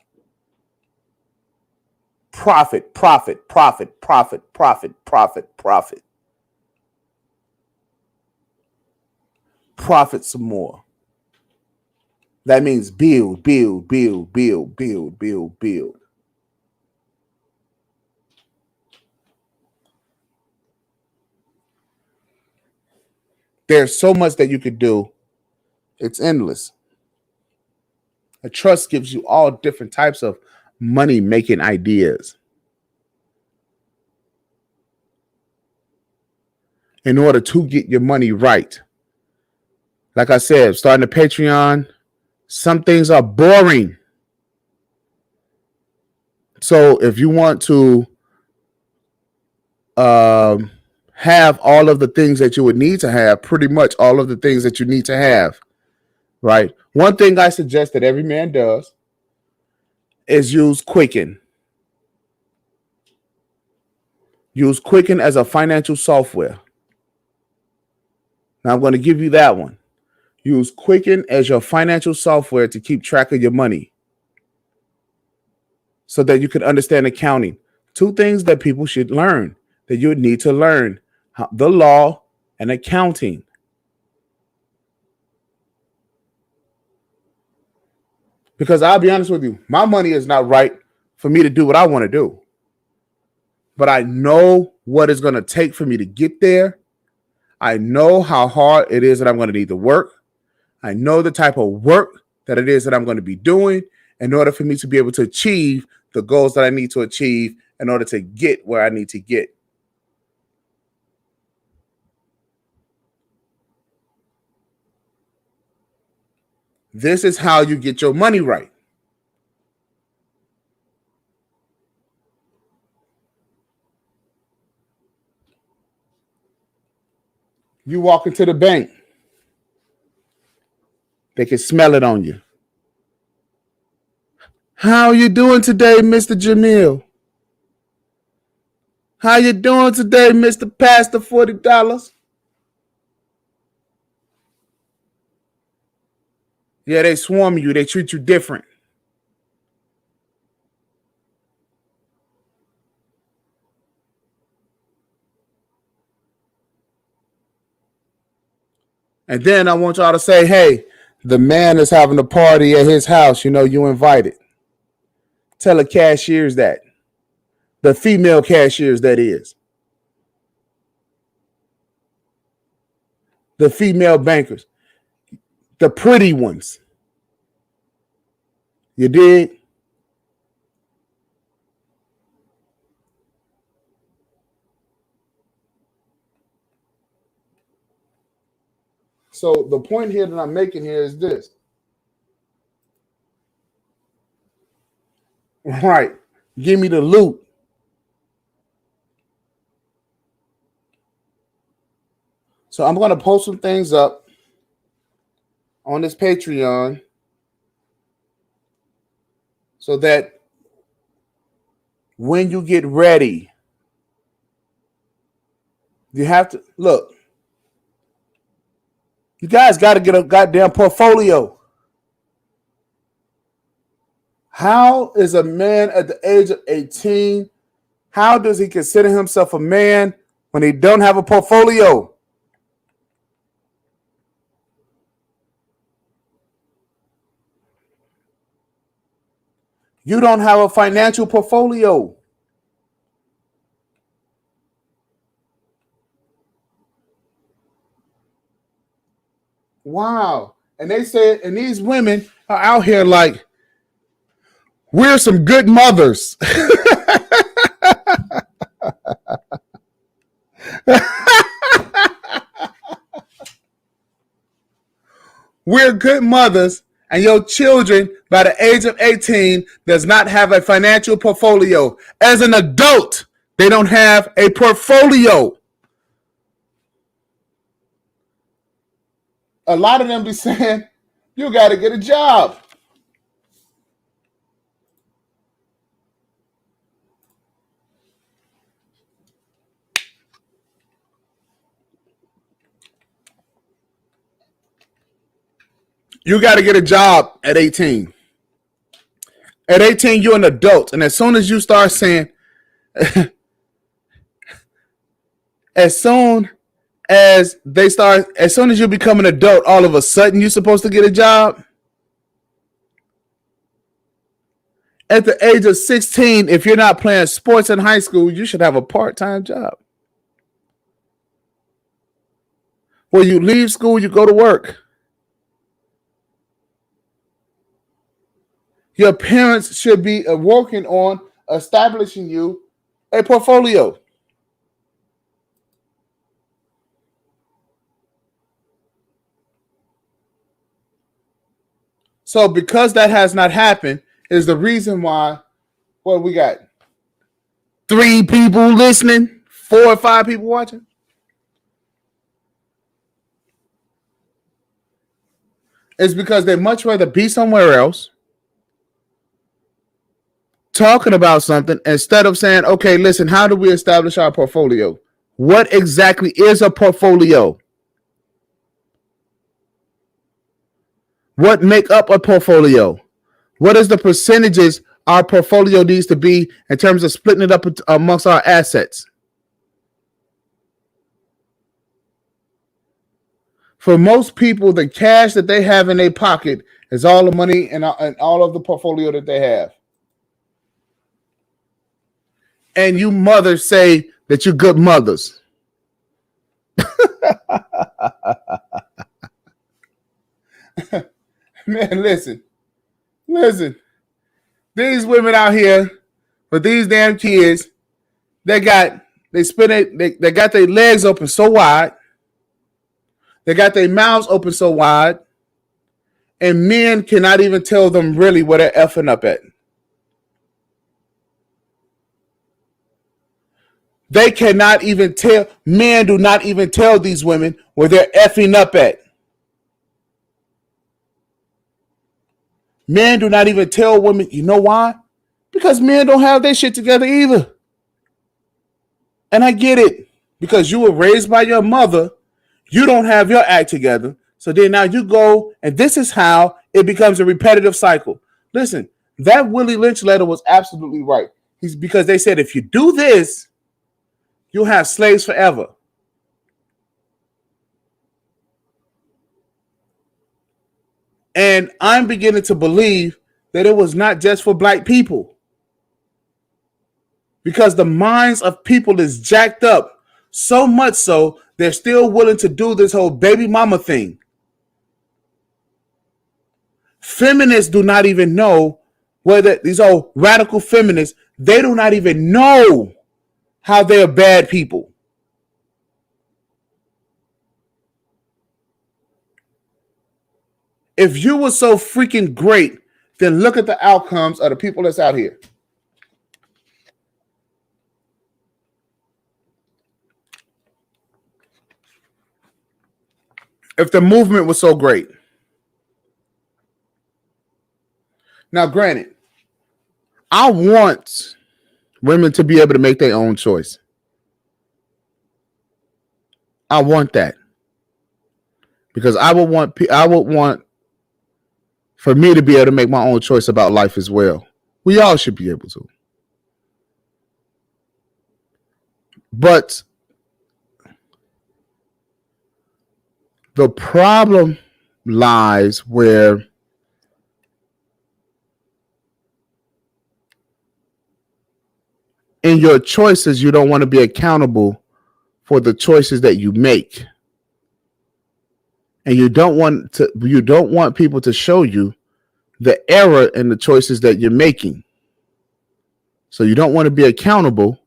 Profit, profit, profit, profit, profit, profit, profit. Profit some more. That means build, build, build, build, build, build, build. There's so much that you could do. It's endless. A trust gives you all different types of money making ideas. In order to get your money right. Like I said, starting a Patreon, some things are boring. So if you want to have all of the things that you would need to have, pretty much all of the things that you need to have, right? One thing I suggest that every man does is use Quicken. Use Quicken as a financial software. Now I'm going to give you that one. Use Quicken as your financial software to keep track of your money so that you can understand accounting. Two things that people should learn, that you need to learn: the law and accounting. Because I'll be honest with you, my money is not right for me to do what I want to do. But I know what it's going to take for me to get there. I know how hard it is that I'm going to need to work. I know the type of work that it is that I'm going to be doing in order for me to be able to achieve the goals that I need to achieve in order to get where I need to get. This is how you get your money right. You walk into the bank, they can smell it on you. How are you doing today, Mr. Jamil? How you doing today, Mr. Pastor $40? Yeah, they swarm you. They treat you different. And then I want y'all to say, hey, the man is having a party at his house. You know, you invited. Tell the cashiers that. The female cashiers, that is. The female bankers. The pretty ones. You dig? So the point here that I'm making here is this. Right. Give me the loot. So I'm going to post some things up on this Patreon so that when you get ready, you have to look. You guys got to get a goddamn portfolio. How is a man at the age of 18, how does he consider himself a man when he don't have a portfolio? You don't have a financial portfolio. Wow. And they said, and these women are out here like, we're some good mothers. We're good mothers, and your children by the age of 18 does not have a financial portfolio. As an adult, they don't have a portfolio. A lot of them be saying, you got to get a job. You got to get a job at 18. At 18, you're an adult. And as soon as you start saying, as soon as you become an adult, all of a sudden you're supposed to get a job. At the age of 16, if you're not playing sports in high school, you should have a part-time job. When you leave school, you go to work. Your parents should be working on establishing you a portfolio. So because that has not happened is the reason why what we got 3 people listening, 4 or 5 people watching. It's because they much rather be somewhere else talking about something instead of saying, okay, listen, how do we establish our portfolio? What exactly is a portfolio? What make up a portfolio? What is the percentages our portfolio needs to be in terms of splitting it up amongst our assets? For most people, the cash that they have in their pocket is all the money and all of the portfolio that they have. And you mothers say that you're good mothers. Man, listen. These women out here with these damn kids, they got their legs open so wide. They got their mouths open so wide. And men cannot even tell them really where they're effing up at. They cannot even tell, men do not even tell these women where they're effing up at. Men do not even tell women, you know why? Because men don't have their shit together either. And I get it. Because you were raised by your mother, you don't have your act together. So then now you go, and this is how it becomes a repetitive cycle. Listen, that Willie Lynch letter was absolutely right. Because they said, if you do this, you'll have slaves forever. And I'm beginning to believe that it was not just for black people. Because the minds of people is jacked up so much so they're still willing to do this whole baby mama thing. Feminists do not even know whether these old radical feminists, they do not even know how they're bad people. If you were so freaking great, then look at the outcomes of the people that's out here. If the movement was so great. Now, granted, I want women to be able to make their own choice. I want that. Because I would want for me to be able to make my own choice about life as well. We all should be able to. But the problem lies where in your choices, you don't want to be accountable for the choices that you make. And you don't want people to show you the error in the choices that you're making. So you don't want to be accountable.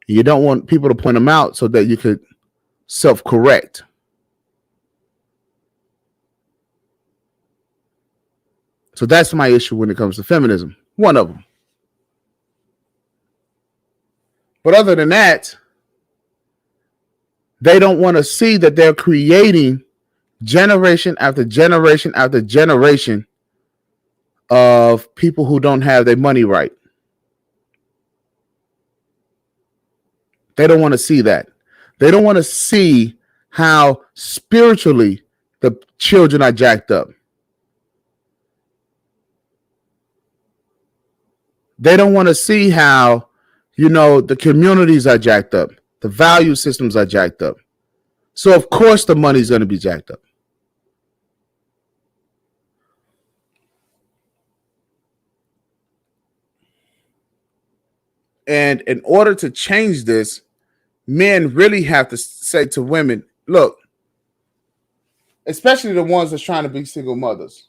You don't want people to point them out so that you could self-correct. So that's my issue when it comes to feminism. One of them. But other than that, they don't want to see that they're creating generation after generation after generation of people who don't have their money right. They don't want to see that. They don't want to see how spiritually the children are jacked up. They don't want to see how, the communities are jacked up. The value systems are jacked up. So, of course, the money's going to be jacked up. And in order to change this, men really have to say to women, look, especially the ones that's trying to be single mothers.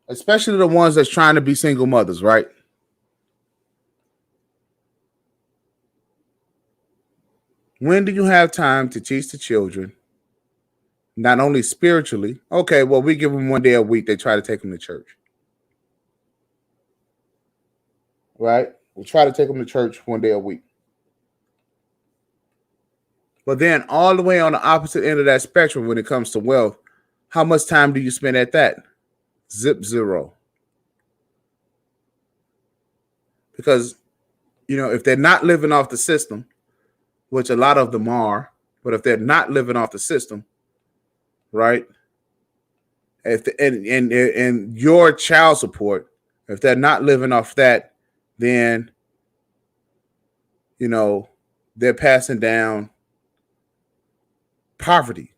Especially the ones that's trying to be single mothers, right? When do you have time to teach the children, not only spiritually? Okay, well, we give them one day a week. They try to take them to church, right? We try to take them to church one day a week. But then all the way on the opposite end of that spectrum, when it comes to wealth, how much time do you spend at that? Zero. Because, if they're not living off the system, which a lot of them are, but if they're not living off the system, right? And your child support, if they're not living off that, then, they're passing down poverty.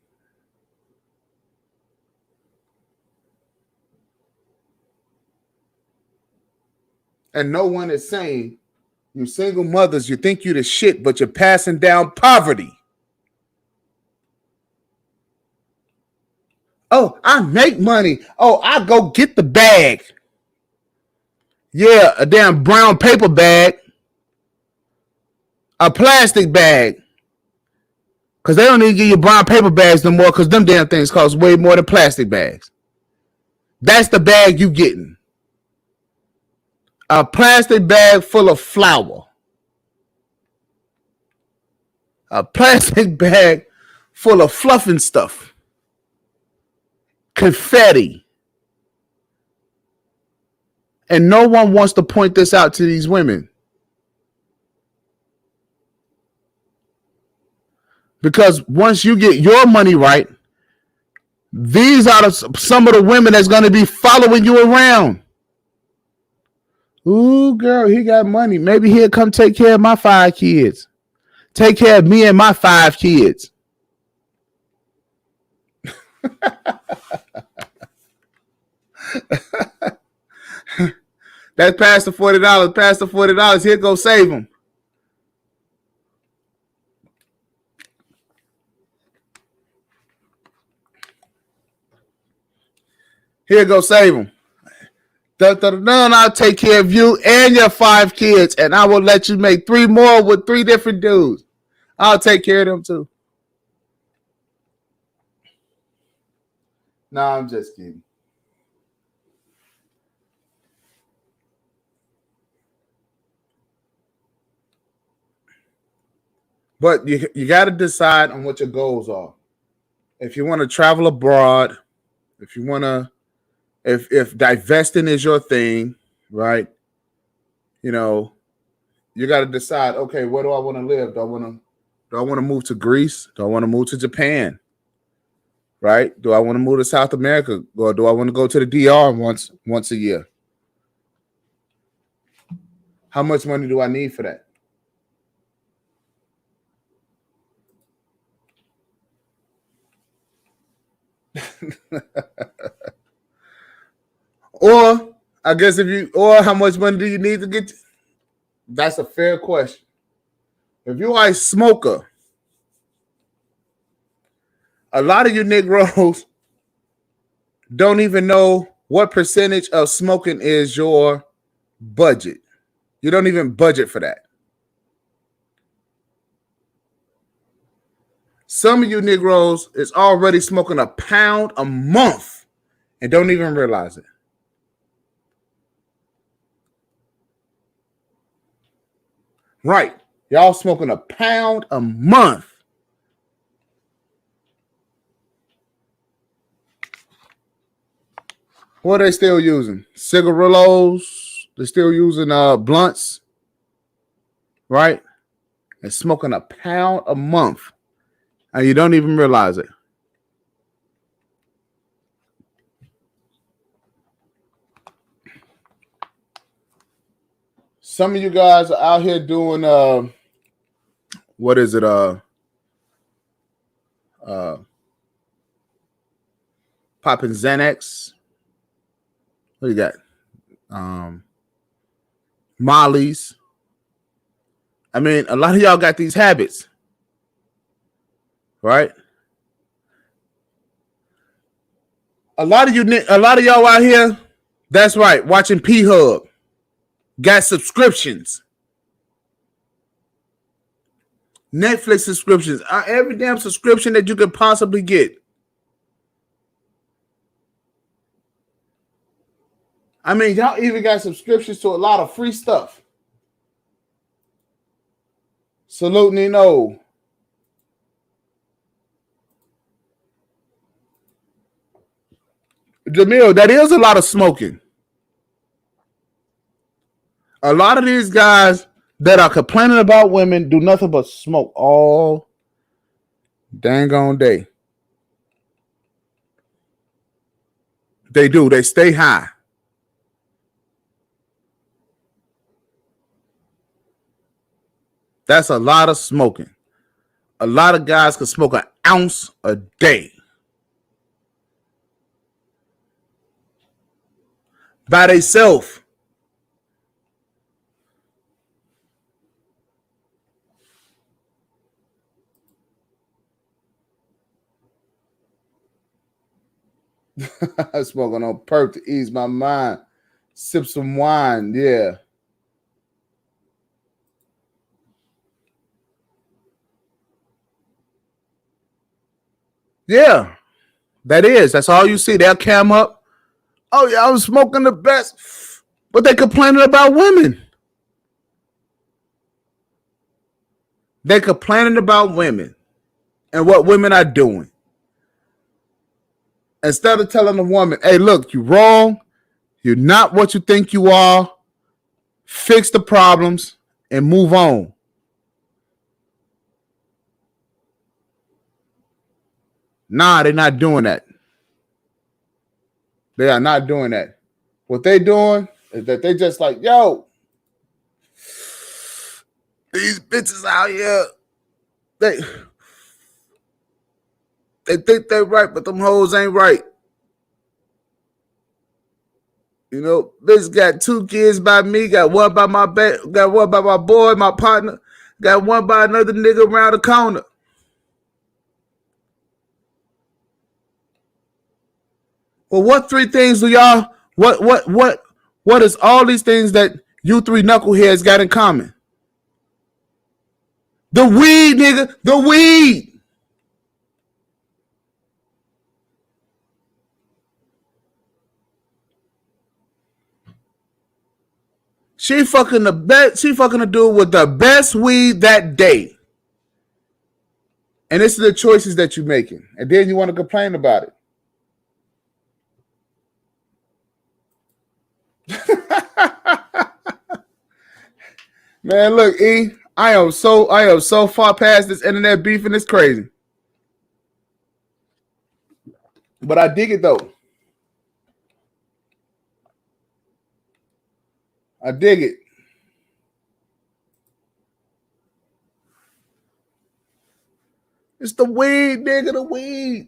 And no one is saying, you single mothers, you think you the shit, but you're passing down poverty. Oh, I make money. Oh, I go get the bag. Yeah, a damn brown paper bag. A plastic bag. Because they don't need to give you brown paper bags no more because them damn things cost way more than plastic bags. That's the bag you getting. A plastic bag full of flour. A plastic bag full of fluffing stuff. Confetti. And no one wants to point this out to these women. Because once you get your money right, these are some of the women that's going to be following you around. Ooh, girl, he got money. Maybe he'll come take care of my 5 kids. Take care of me and my 5 kids. That's past the $40. Past the $40. Here go save them. Here go save them. I'll take care of you and your 5 kids, and I will let you make 3 more with 3 different dudes. I'll take care of them too. No, I'm just kidding. But you got to decide on what your goals are. If you want to travel abroad, if you want to, if divesting is your thing, right? You got to decide. Okay, where do I want to live? Do I want to move to Greece? Do I want to move to Japan? Right? Do I want to move to South America, or do I want to go to the DR once a year? How much money do I need for that? Or I guess or how much money do you need to get? That's a fair question. If you are a smoker, a lot of you Negroes don't even know what percentage of smoking is your budget. You don't even budget for that. Some of you Negroes is already smoking a pound a month and don't even realize it. Right. Y'all smoking a pound a month. What are they still using? Cigarillos. They're still using blunts. Right? And smoking a pound a month. And you don't even realize it. Some of you guys are out here doing what is it? Popping Xanax. What do you got? Molly's. I mean, a lot of y'all got these habits. right? A lot of y'all out here, that's right, watching P-Hub, got subscriptions, Netflix subscriptions, every damn subscription that you could possibly get. I mean, y'all even got subscriptions to a lot of free stuff. Salute Nino. Jamil, that is a lot of smoking. A lot of these guys that are complaining about women do nothing but smoke all dang on day. They do. They stay high. That's a lot of smoking. A lot of guys can smoke an ounce a day. By themselves. Smoking on perp to ease my mind. Sip some wine, yeah. Yeah, that is. That's all you see. They'll cam up. Oh, yeah, I was smoking the best. But they complaining about women. They complaining about women and what women are doing. Instead of telling the woman, hey, look, you're wrong. You're not what you think you are. Fix the problems and move on. Nah, they're not doing that. They are not doing that. What they doing is that they just like, yo, these bitches out here, they think they're right, but them hoes ain't right. You know, bitch got 2 kids by me, got one by my got one by my boy, my partner, got one by another nigga around the corner. Well, what 3 things do y'all? What is all these things that you 3 knuckleheads got in common? The weed, nigga, the weed. She fucking the best. She fucking the dude with the best weed that day. And this is the choices that you're making, and then you want to complain about it. Man, look, E, I am so far past this internet beef, and it's crazy. But I dig it though. I dig it. It's the weed, nigga, the weed.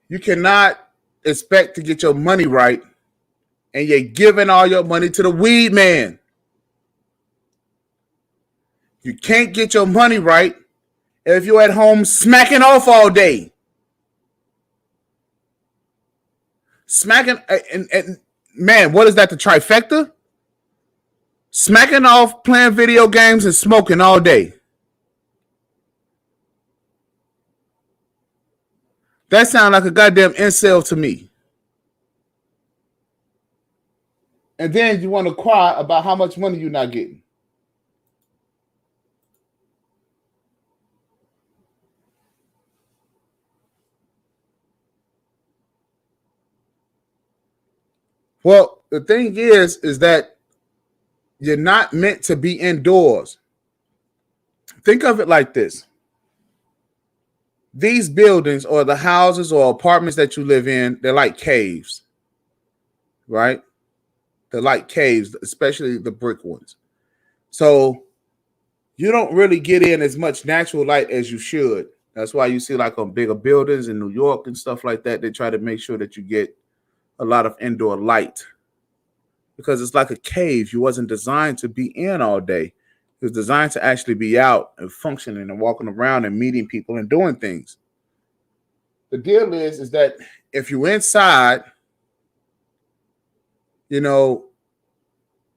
You cannot expect to get your money right, and you're giving all your money to the weed man. You can't get your money right if you're at home smacking off all day. Smacking, and man, what is that, the trifecta? Smacking off, playing video games, and smoking all day. That sounds like a goddamn incel to me. And then you want to cry about how much money you're not getting. Well, the thing is that you're not meant to be indoors. Think of it like this. These buildings or the houses or apartments that you live in, they're like caves, right? They're like caves, especially the brick ones. So you don't really get in as much natural light as you should. That's why you see like on bigger buildings in New York and stuff like that, they try to make sure that you get a lot of indoor light because it's like a cave. You wasn't designed to be in all day. It was designed to actually be out and functioning and walking around and meeting people and doing things. The deal is that if you're inside, you know,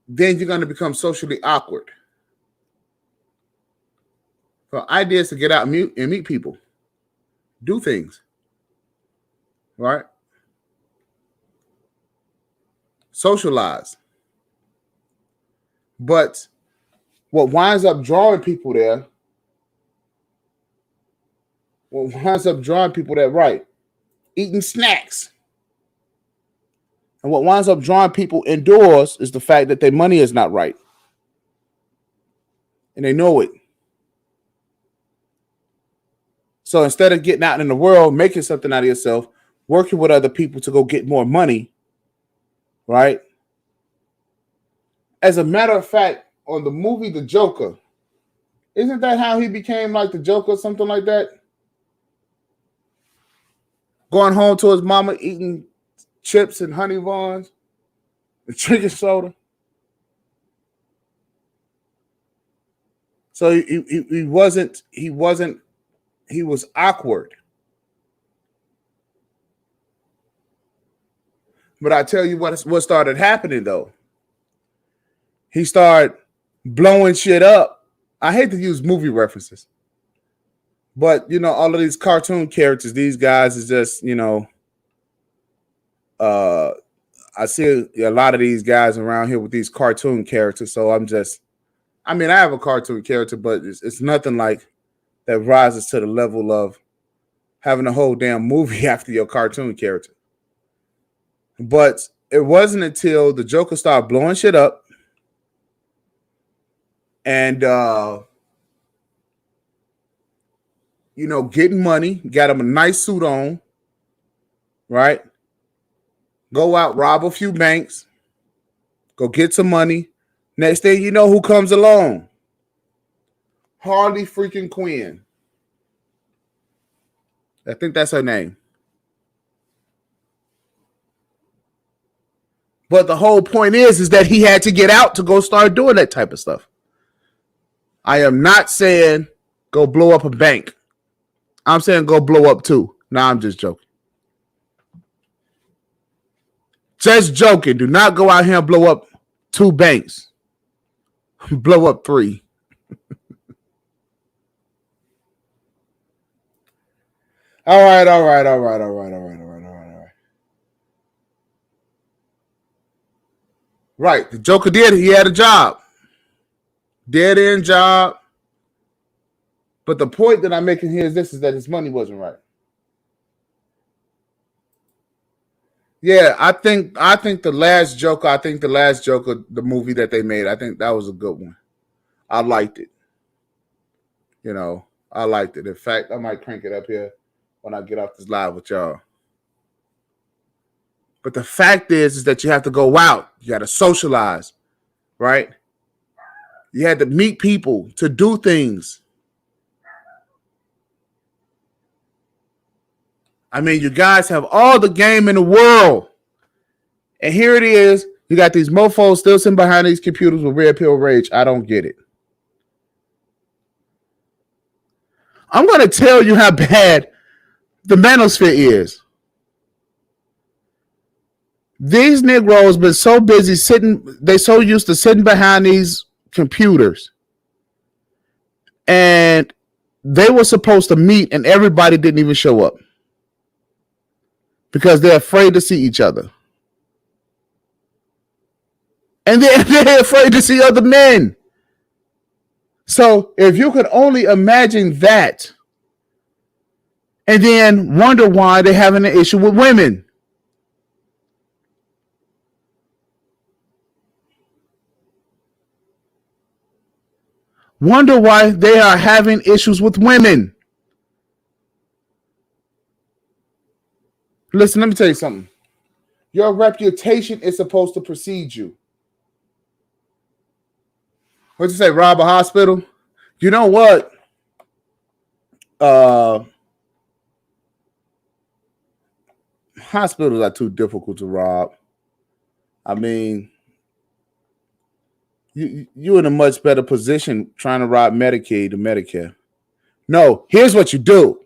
then you're going to become socially awkward. So idea is to get out and meet people, do things, right? Socialize. But what winds up drawing people there, right? Eating snacks. And what winds up drawing people indoors is the fact that their money is not right. And they know it. So instead of getting out in the world, making something out of yourself, working with other people to go get more money, right? As a matter of fact, on the movie The Joker, isn't that how he became like the Joker, something like that? Going home to his mama, eating chips and honey buns and drinking soda. So he was awkward. But I tell you what started happening though. He started blowing shit up. I hate to use movie references, but you know, all of these cartoon characters, these guys is just, you know, I see a lot of these guys around here with these cartoon characters. So I have a cartoon character, but it's nothing like that rises to the level of having a whole damn movie after your cartoon character. But it wasn't until the Joker started blowing shit up and you know, getting money, got him a nice suit on, right? Go out, rob a few banks, go get some money. Next thing you know, who comes along? Harley freaking Quinn. I think that's her name. But the whole point is that he had to get out to go start doing that type of stuff. I am not saying go blow up a bank. I'm saying go blow up two. Nah, I'm just joking. Just joking. Do not go out here and blow up 2 banks. Blow up 3. All right. Right. The Joker did. He had a job. Dead end job. But the point that I'm making here is that his money wasn't right. Yeah, I think the last Joker, the movie that they made, I think that was a good one. I liked it. You know, I liked it. In fact, I might crank it up here when I get off this live with y'all. But the fact is that you have to go out. You got to socialize, right? You had to meet people to do things. I mean, you guys have all the game in the world. And here it is. You got these mofos still sitting behind these computers with red pill rage. I don't get it. I'm going to tell you how bad the manosphere is. These Negroes been so busy sitting, they so used to sitting behind these computers. And they were supposed to meet and everybody didn't even show up. Because they're afraid to see each other. And they're afraid to see other men. So if you could only imagine that, and then wonder why they're having an issue with women. Wonder why they are having issues with women. Listen, let me tell you something. Your reputation is supposed to precede you. What'd you say, rob a hospital? You know what? Hospitals are too difficult to rob. I mean, you in a much better position trying to rob Medicaid to Medicare. No, here's what you do.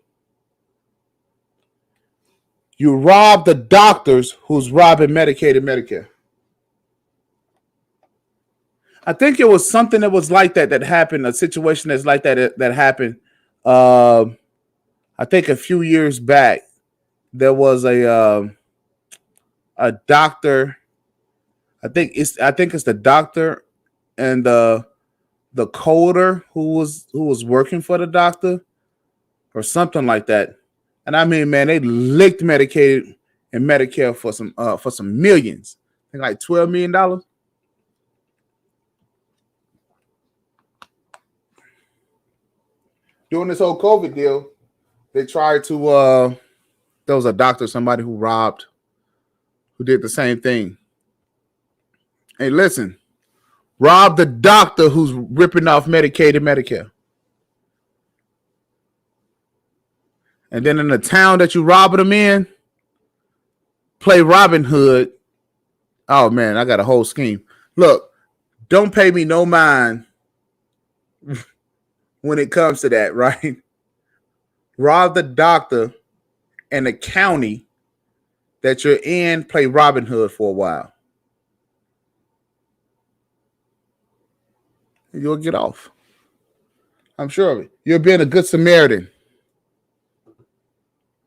You rob the doctors who's robbing Medicaid and Medicare. I think it was something that was like that happened, a situation that's like that happened. Uh, I think a few years back, there was a doctor. I think it's the doctor and the coder who was working for the doctor or something like that. And I mean, man, they licked Medicaid and Medicare for some millions. I think like $12 million. During this whole COVID deal, they tried to there was a doctor, somebody who did the same thing. Hey, listen, rob the doctor who's ripping off Medicaid and Medicare. And then in the town that you robbing them in, play Robin Hood. Oh man, I got a whole scheme. Look, don't pay me no mind when it comes to that, right? Rob the doctor and the county that you're in, play Robin Hood for a while. You'll get off. I'm sure of it. You're being a good Samaritan,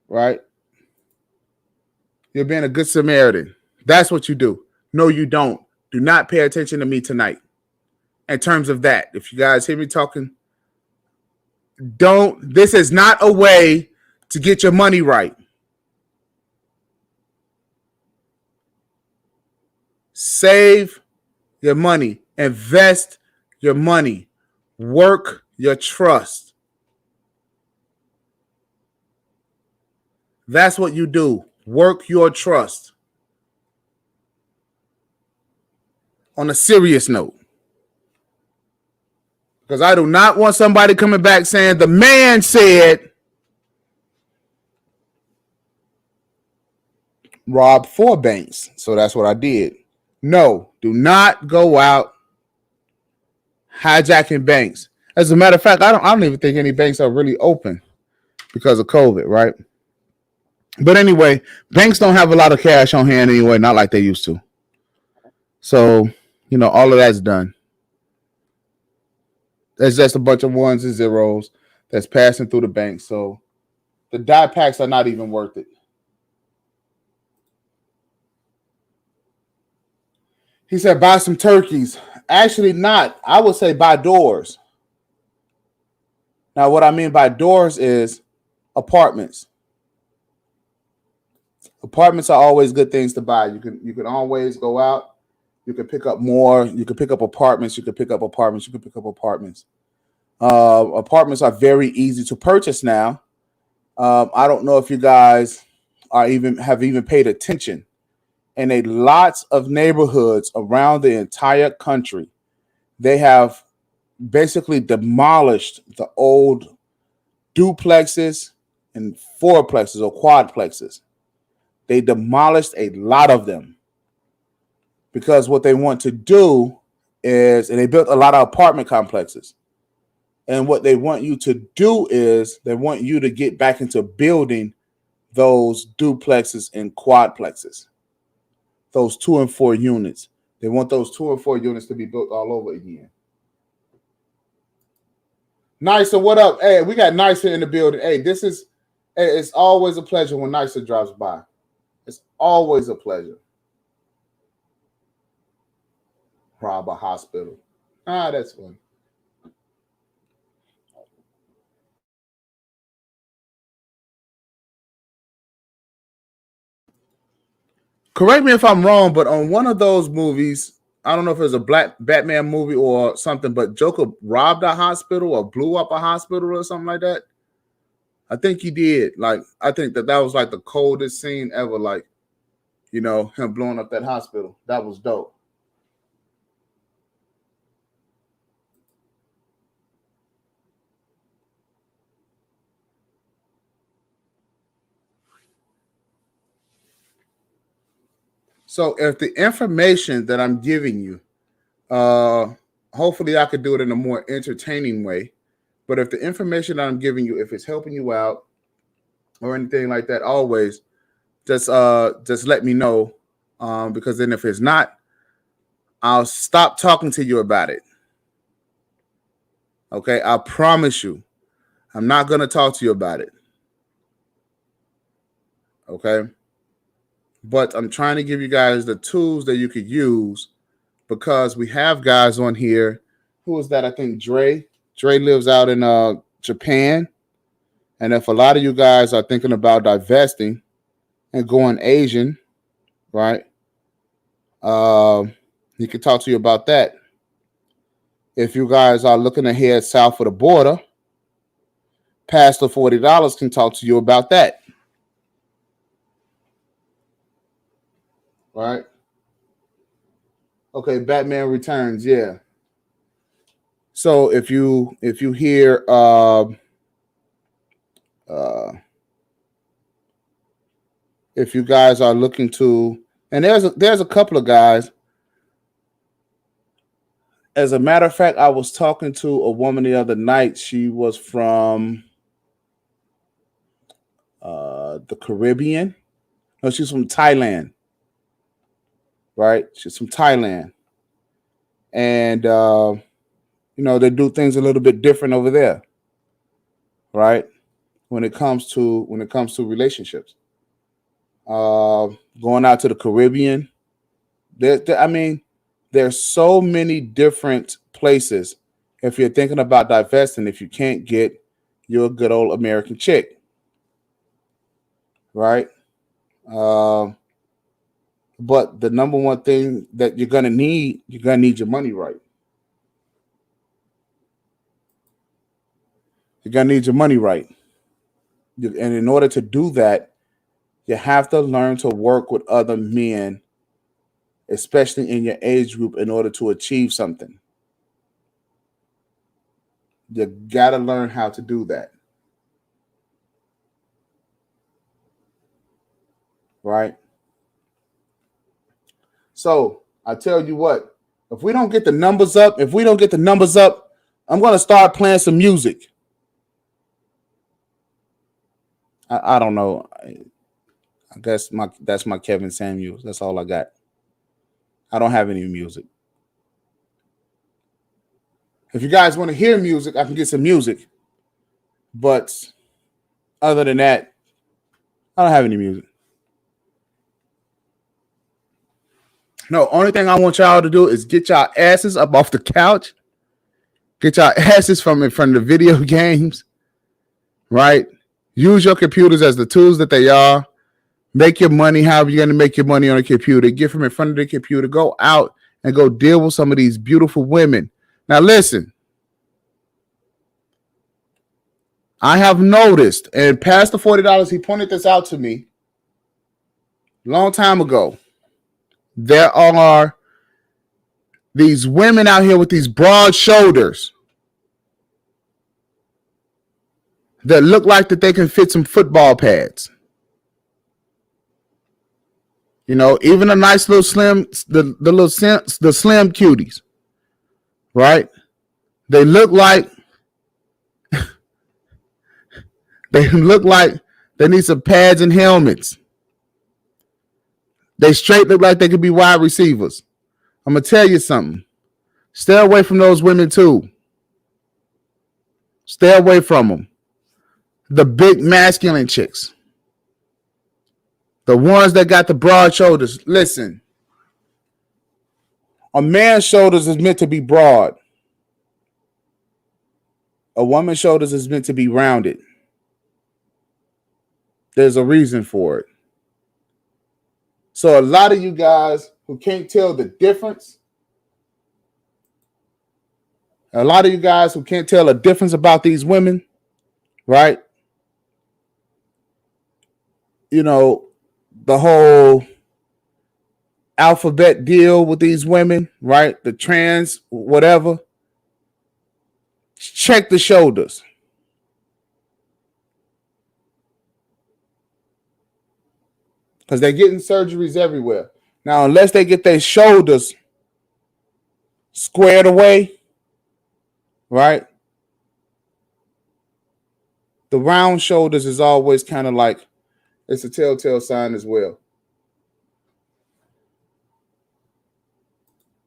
right? You're being a good Samaritan. That's what you do. No, you don't. Do not pay attention to me tonight. In terms of that, if you guys hear me talking, don't. This is not a way to get your money right. Save your money. Invest your money. Work your trust. That's what you do. Work your trust. On a serious note. Because I do not want somebody coming back saying the man said rob 4 banks. So that's what I did. No, do not go out hijacking banks. As a matter of fact, I don't even think any banks are really open because of COVID, right? But anyway, banks don't have a lot of cash on hand anyway, not like they used to. So, all of that's done. There's just a bunch of ones and zeros that's passing through the bank. So the die packs are not even worth it. He said, buy some turkeys. Actually, not. I would say buy doors. Now, what I mean by doors is apartments. Apartments are always good things to buy. You can always go out. You can pick up more. You can pick up apartments. You can pick up apartments. You can pick up apartments. Apartments are very easy to purchase now. I don't know if you guys have even paid attention. In a lots of neighborhoods around the entire country, they have basically demolished the old duplexes and fourplexes or quadplexes. They demolished a lot of them because what they want to do is, and they built a lot of apartment complexes. And what they want you to do is they want you to get back into building those duplexes and quadplexes, those 2 and 4 units. They want those 2 and 4 units to be built all over again. Nicer, what up? Hey, we got Nicer in the building. Hey, it's always a pleasure when Nicer drops by. It's always a pleasure. Rob a hospital. That's fun. Correct me if I'm wrong, but on one of those movies, I don't know if it was a Black Batman movie or something, but Joker robbed a hospital or blew up a hospital or something like that. I think he did. Like, I think that was like the coldest scene ever. Like, him blowing up that hospital. That was dope. So if the information that I'm giving you hopefully I could do it in a more entertaining way. But if the information that I'm giving you, if it's helping you out or anything like that, always just let me know. Because then if it's not, I'll stop talking to you about it. Okay, I promise you, I'm not gonna talk to you about it. Okay, but I'm trying to give you guys the tools that you could use because we have guys on here. Who is that? I think Dre. Dre lives out in Japan. And if a lot of you guys are thinking about divesting and going Asian, right? He can talk to you about that. If you guys are looking to head south of the border, Pastor $40 can talk to you about that. Right? Okay, Batman Returns, yeah. So if you hear if you guys are looking to, and there's a couple of guys. As a matter of fact, I was talking to a woman the other night. She was from the Caribbean. No, she's from Thailand. Right? She's from Thailand. And they do things a little bit different over there. Right? When it comes to relationships. Going out to the Caribbean. There's so many different places. If you're thinking about divesting, if you can't get your good old American chick, right? But the number one thing that you're gonna need your money right. You're gonna need your money right, and in order to do that, you have to learn to work with other men, especially in your age group, in order to achieve something. You gotta learn how to do that. Right? So I tell you what, if we don't get the numbers up, I'm gonna start playing some music. I don't know. I guess that's my Kevin Samuels. That's all I got. I don't have any music. If you guys want to hear music, I can get some music. But other than that, I don't have any music. No, only thing I want y'all to do is get y'all asses up off the couch. Get y'all asses from in front of the video games. Right? Use your computers as the tools that they are. Make your money however you're going to make your money on a computer. Get from in front of the computer. Go out and go deal with some of these beautiful women. Now, listen. I have noticed, and Pastor $40, he pointed this out to me a long time ago. There are these women out here with these broad shoulders that look like that they can fit some football pads. Even a nice little slim, the slim cuties, right? They look like they need some pads and helmets. They straight look like they could be wide receivers. I'm gonna tell you something. Stay away from those women too. Stay away from them. The big masculine chicks. The ones that got the broad shoulders. Listen. A man's shoulders is meant to be broad. A woman's shoulders is meant to be rounded. There's a reason for it. So a lot of you guys who can't tell the difference, about these women, right? The whole alphabet deal with these women, right? The trans, whatever. Check the shoulders. Because they're getting surgeries everywhere. Now, unless they get their shoulders squared away, right? The round shoulders is always kind of like, it's a telltale sign as well.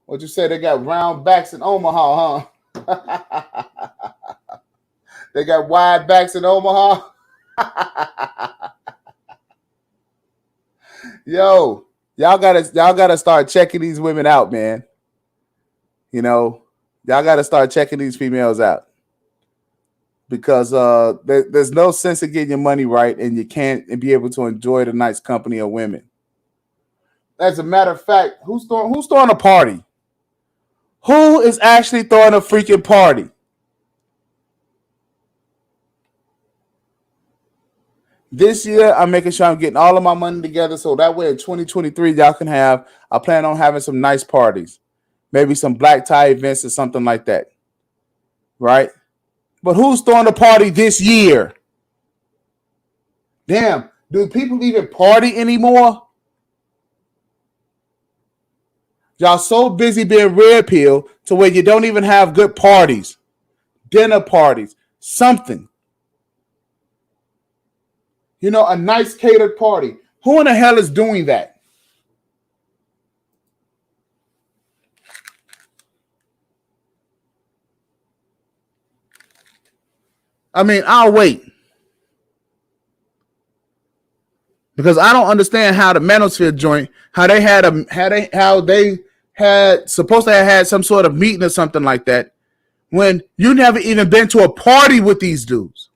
What you say? They got round backs in Omaha, huh? They got wide backs in Omaha. Yo, y'all gotta start checking these women out, man. You know, y'all gotta start checking these females out because there's no sense of getting your money right and you can't be able to enjoy the nice company of women. As a matter of fact, who's throwing a party? Who is actually throwing a freaking party? This year, I'm making sure I'm getting all of my money together so that way in 2023, y'all can have, I plan on having some nice parties. Maybe some black tie events or something like that. Right? But who's throwing a party this year? Damn, do people even party anymore? Y'all so busy being red pill to where you don't even have good parties, dinner parties, something. You know, a nice catered party. Who in the hell is doing that? I mean, I'll wait. Because I don't understand how the Manosphere joint, how they had supposed to have had some sort of meeting or something like that, when you never even been to a party with these dudes.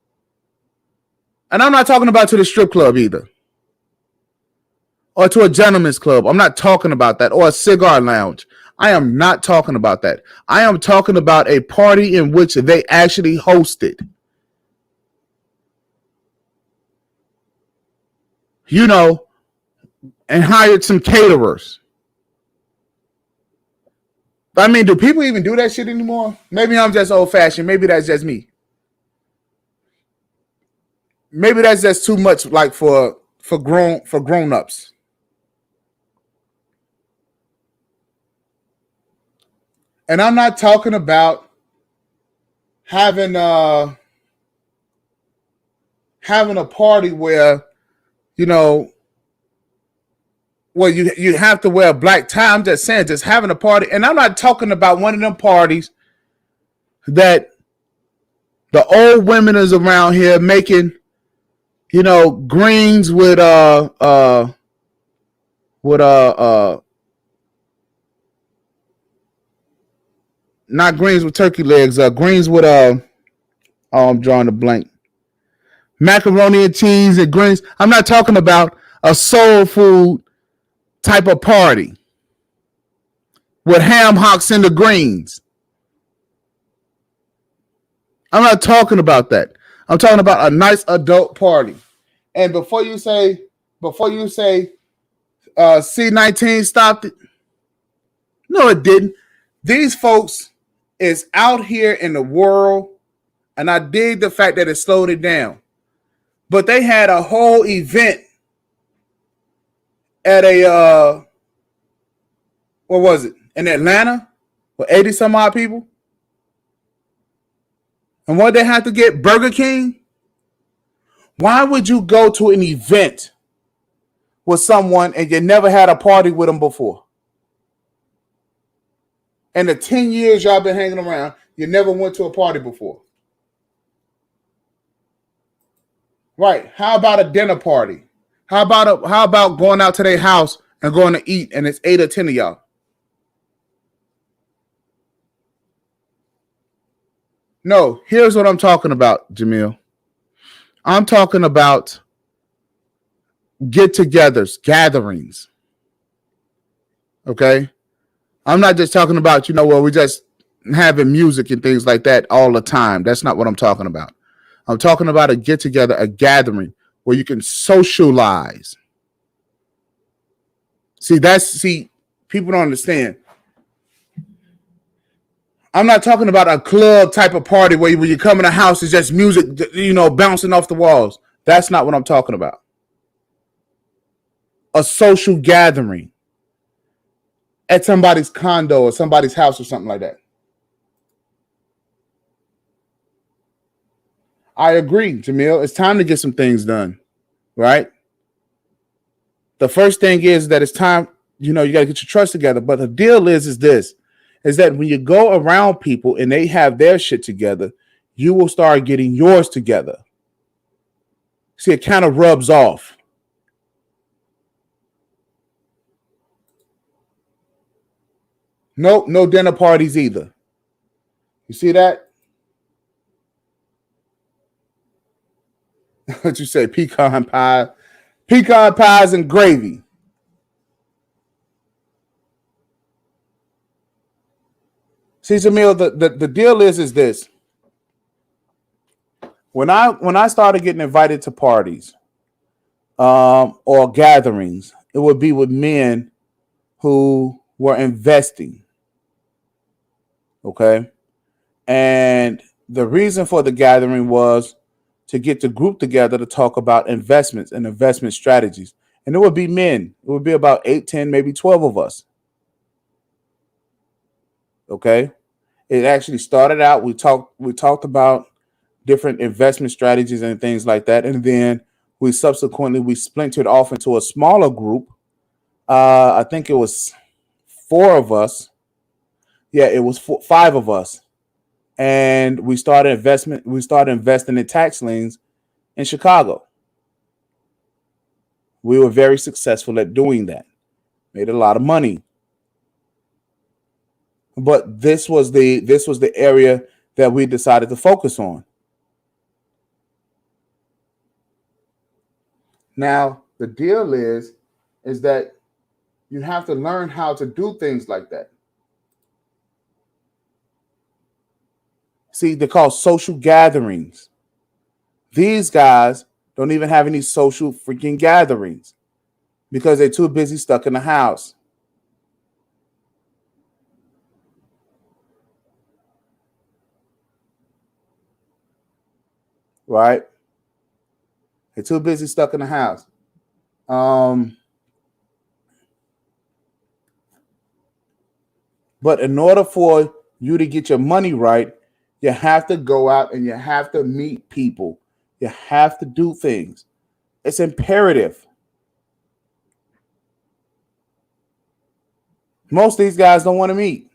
And I'm not talking about to the strip club either. Or to a gentleman's club. I'm not talking about that. Or a cigar lounge. I am not talking about that. I am talking about a party in which they actually hosted. You know, and hired some caterers. I mean, do people even do that shit anymore? Maybe I'm just old fashioned. Maybe that's just me. Maybe that's just too much like for grown ups. And I'm not talking about having a party where, you know, well, you have to wear a black tie. I'm just saying, just having a party. And I'm not talking about one of them parties that the old women is around here making, you know, greens with not greens with turkey legs, greens with oh, I'm drawing a blank. Macaroni and cheese and greens. I'm not talking about a soul food type of party with ham hocks and the greens. I'm not talking about that. I'm talking about a nice adult party. And before you say C-19 stopped it, no, it didn't. These folks is out here in the world, and I dig the fact that it slowed it down. But they had a whole event at a what was it, in Atlanta with 80 some odd people. And what they had to get, Burger King? Why would you go to an event with someone and you never had a party with them before? In the 10 years y'all been hanging around, you never went to a party before. Right. How about a dinner party? How about going out to their house and going to eat and it's 8 or 10 of y'all? No, here's what I'm talking about, Jamil. I'm talking about get-togethers, gatherings. Okay? I'm not just talking about, well, we just having music and things like that all the time. That's not what I'm talking about. I'm talking about a get-together, a gathering where you can socialize. See, people don't understand. I'm not talking about a club type of party where when you come in a house, it's just music, bouncing off the walls. That's not what I'm talking about. A social gathering at somebody's condo or somebody's house or something like that. I agree, Jamil. It's time to get some things done, right? The first thing is that it's time, you got to get your trust together. But the deal is this, is that when you go around people and they have their shit together, you will start getting yours together. See, it kind of rubs off. Nope, no dinner parties either. You see that? What you say? Pecan pies and gravy. See, Jamil, the deal is this. When I started getting invited to parties or gatherings, it would be with men who were investing. Okay. And the reason for the gathering was to get the group together to talk about investments and investment strategies. And it would be men. It would be about 8, 10, maybe 12 of us. Okay. It actually started out, we talked about different investment strategies and things like that. And then we splintered off into a smaller group. I think it was 4 of us. Yeah, it was 5 of us. And we started investing in tax liens in Chicago. We were very successful at doing that. Made a lot of money. But this was the area that we decided to focus on. Now, the deal is that you have to learn how to do things like that. See, they're called social gatherings. These guys don't even have any social freaking gatherings because they're too busy stuck in the house. Right? They're too busy stuck in the house. But in order for you to get your money right, you have to go out and you have to meet people. You have to do things. It's imperative. Most of these guys don't want to meet.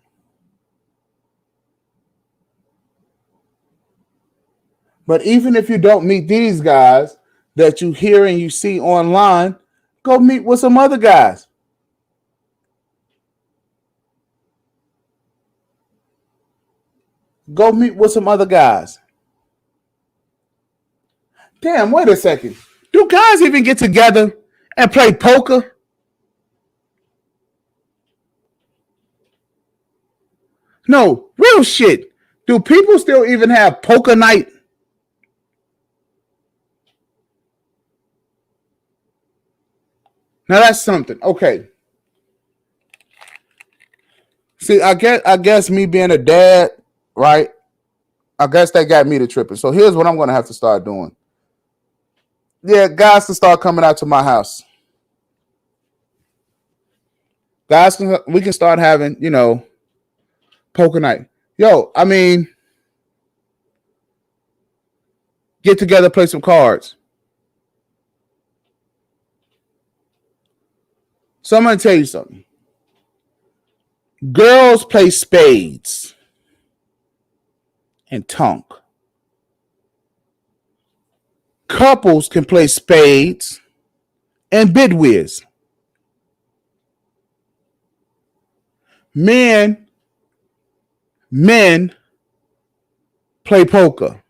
But even if you don't meet these guys that you hear and you see online, go meet with some other guys. Go meet with some other guys. Damn, wait a second. Do guys even get together and play poker? No, real shit. Do people still even have poker night? Now that's something. Okay. See, I guess me being a dad, right? I guess that got me to tripping. So here's what I'm going to have to start doing. Yeah, guys can start coming out to my house. Guys, we can start having, poker night. Yo, I mean, get together, play some cards. So I'm going to tell you something. Girls play spades and tonk. Couples can play spades and bid whiz. Men play poker.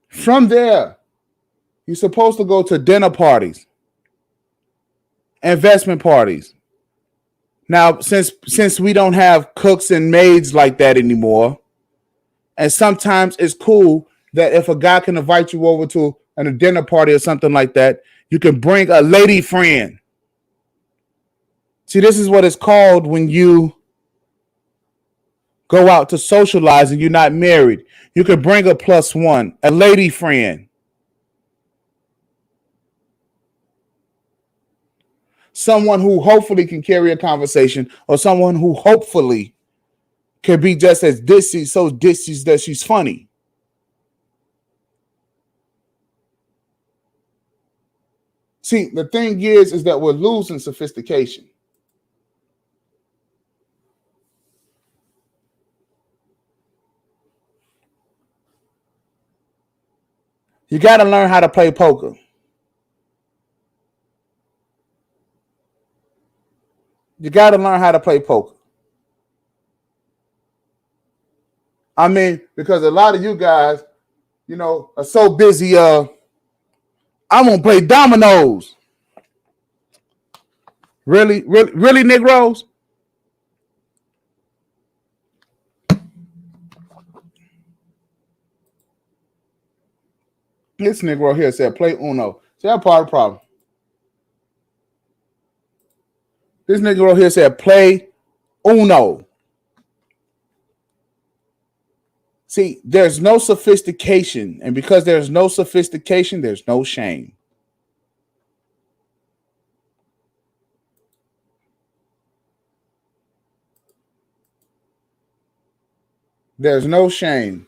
From there, you're supposed to go to dinner parties, investment parties. Now, since we don't have cooks and maids like that anymore, and sometimes it's cool that if a guy can invite you over to a dinner party or something like that, you can bring a lady friend. See, this is what it's called when you go out to socialize and you're not married. You can bring a +1, a lady friend. Someone who hopefully can carry a conversation or someone who hopefully can be just as dissy, so dissy that she's funny. See, the thing is that we're losing sophistication. You got to learn how to play poker. You got to learn how to play poker. I mean, because a lot of you guys, you know, are so busy. I'm gonna play dominoes. Really, Negroes? This Negro here said play Uno. See, that's part of the problem. This Negro here said play Uno. See, there's no sophistication, and because there's no sophistication, there's no shame. There's no shame.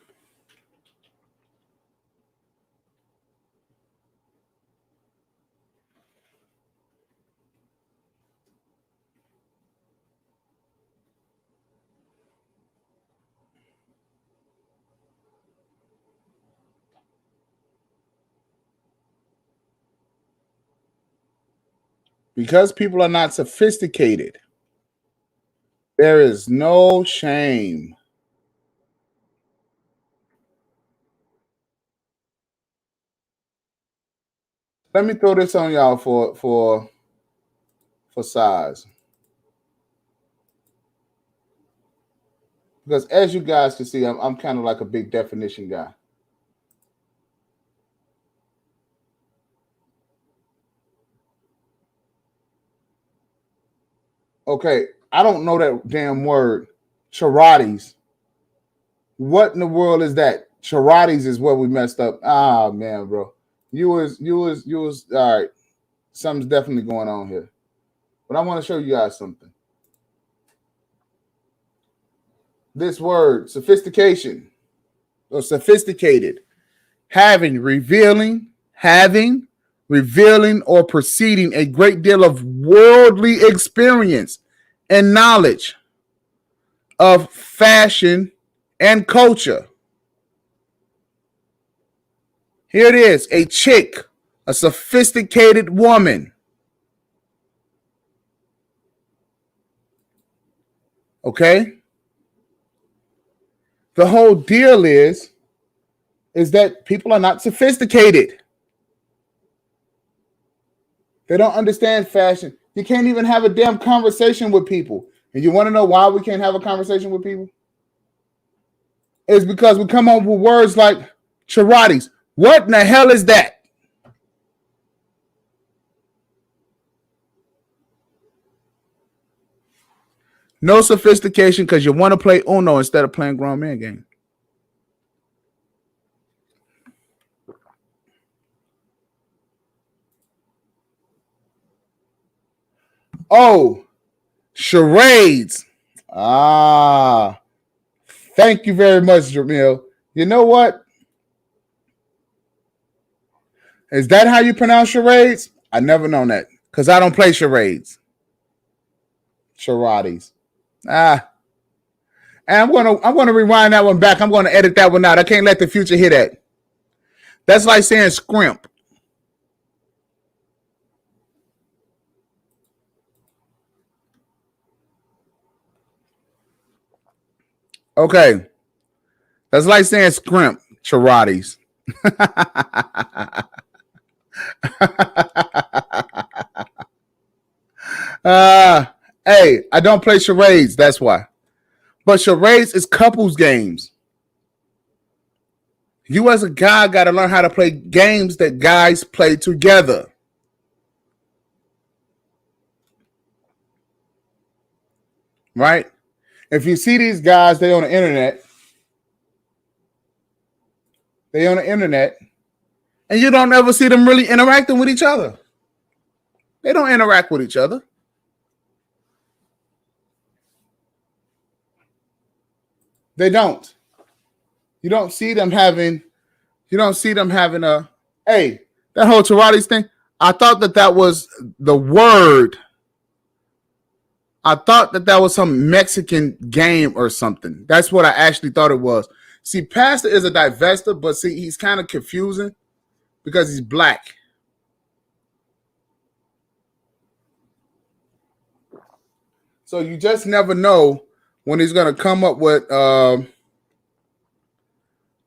Because people are not sophisticated, there is no shame. Let me throw this on y'all for size. Because as you guys can see, I'm kind of like a big definition guy. Okay, I don't know that damn word. Charates. What in the world is that? Charates is where we messed up. Ah, man, bro. You was all right. Something's definitely going on here. But I want to show you guys something. This word, sophistication, or sophisticated, having, revealing, or preceding a great deal of worldly experience and knowledge of fashion and culture. Here it is, a chick, a sophisticated woman. Okay? The whole deal is that people are not sophisticated. They don't understand fashion. You can't even have a damn conversation with people. And you want to know why we can't have a conversation with people? It's because we come up with words like charates. What in the hell is that? No sophistication because you want to play Uno instead of playing grown man game. Oh, charades. Ah, thank you very much, Jamil. You know what? Is that how you pronounce charades? I never known that because I don't play charades. Charades. Ah. And I'm gonna rewind that one back. I'm gonna edit that one out. I can't let the future hear that. That's like saying scrimp. Okay. That's like saying scrimp, charades. Hey, I don't play charades. That's why. But charades is couples games. You as a guy got to learn how to play games that guys play together. Right? If you see these guys, they on the internet. And you don't ever see them really interacting with each other. They don't interact with each other. They don't. You don't see them having. You don't see them having a. Hey, that whole Taralis thing. I thought that was the word. I thought that was some Mexican game or something. That's what I actually thought it was. See, Pastor is a divester, but see, he's kind of confusing because he's black. So you just never know when he's going to come up with a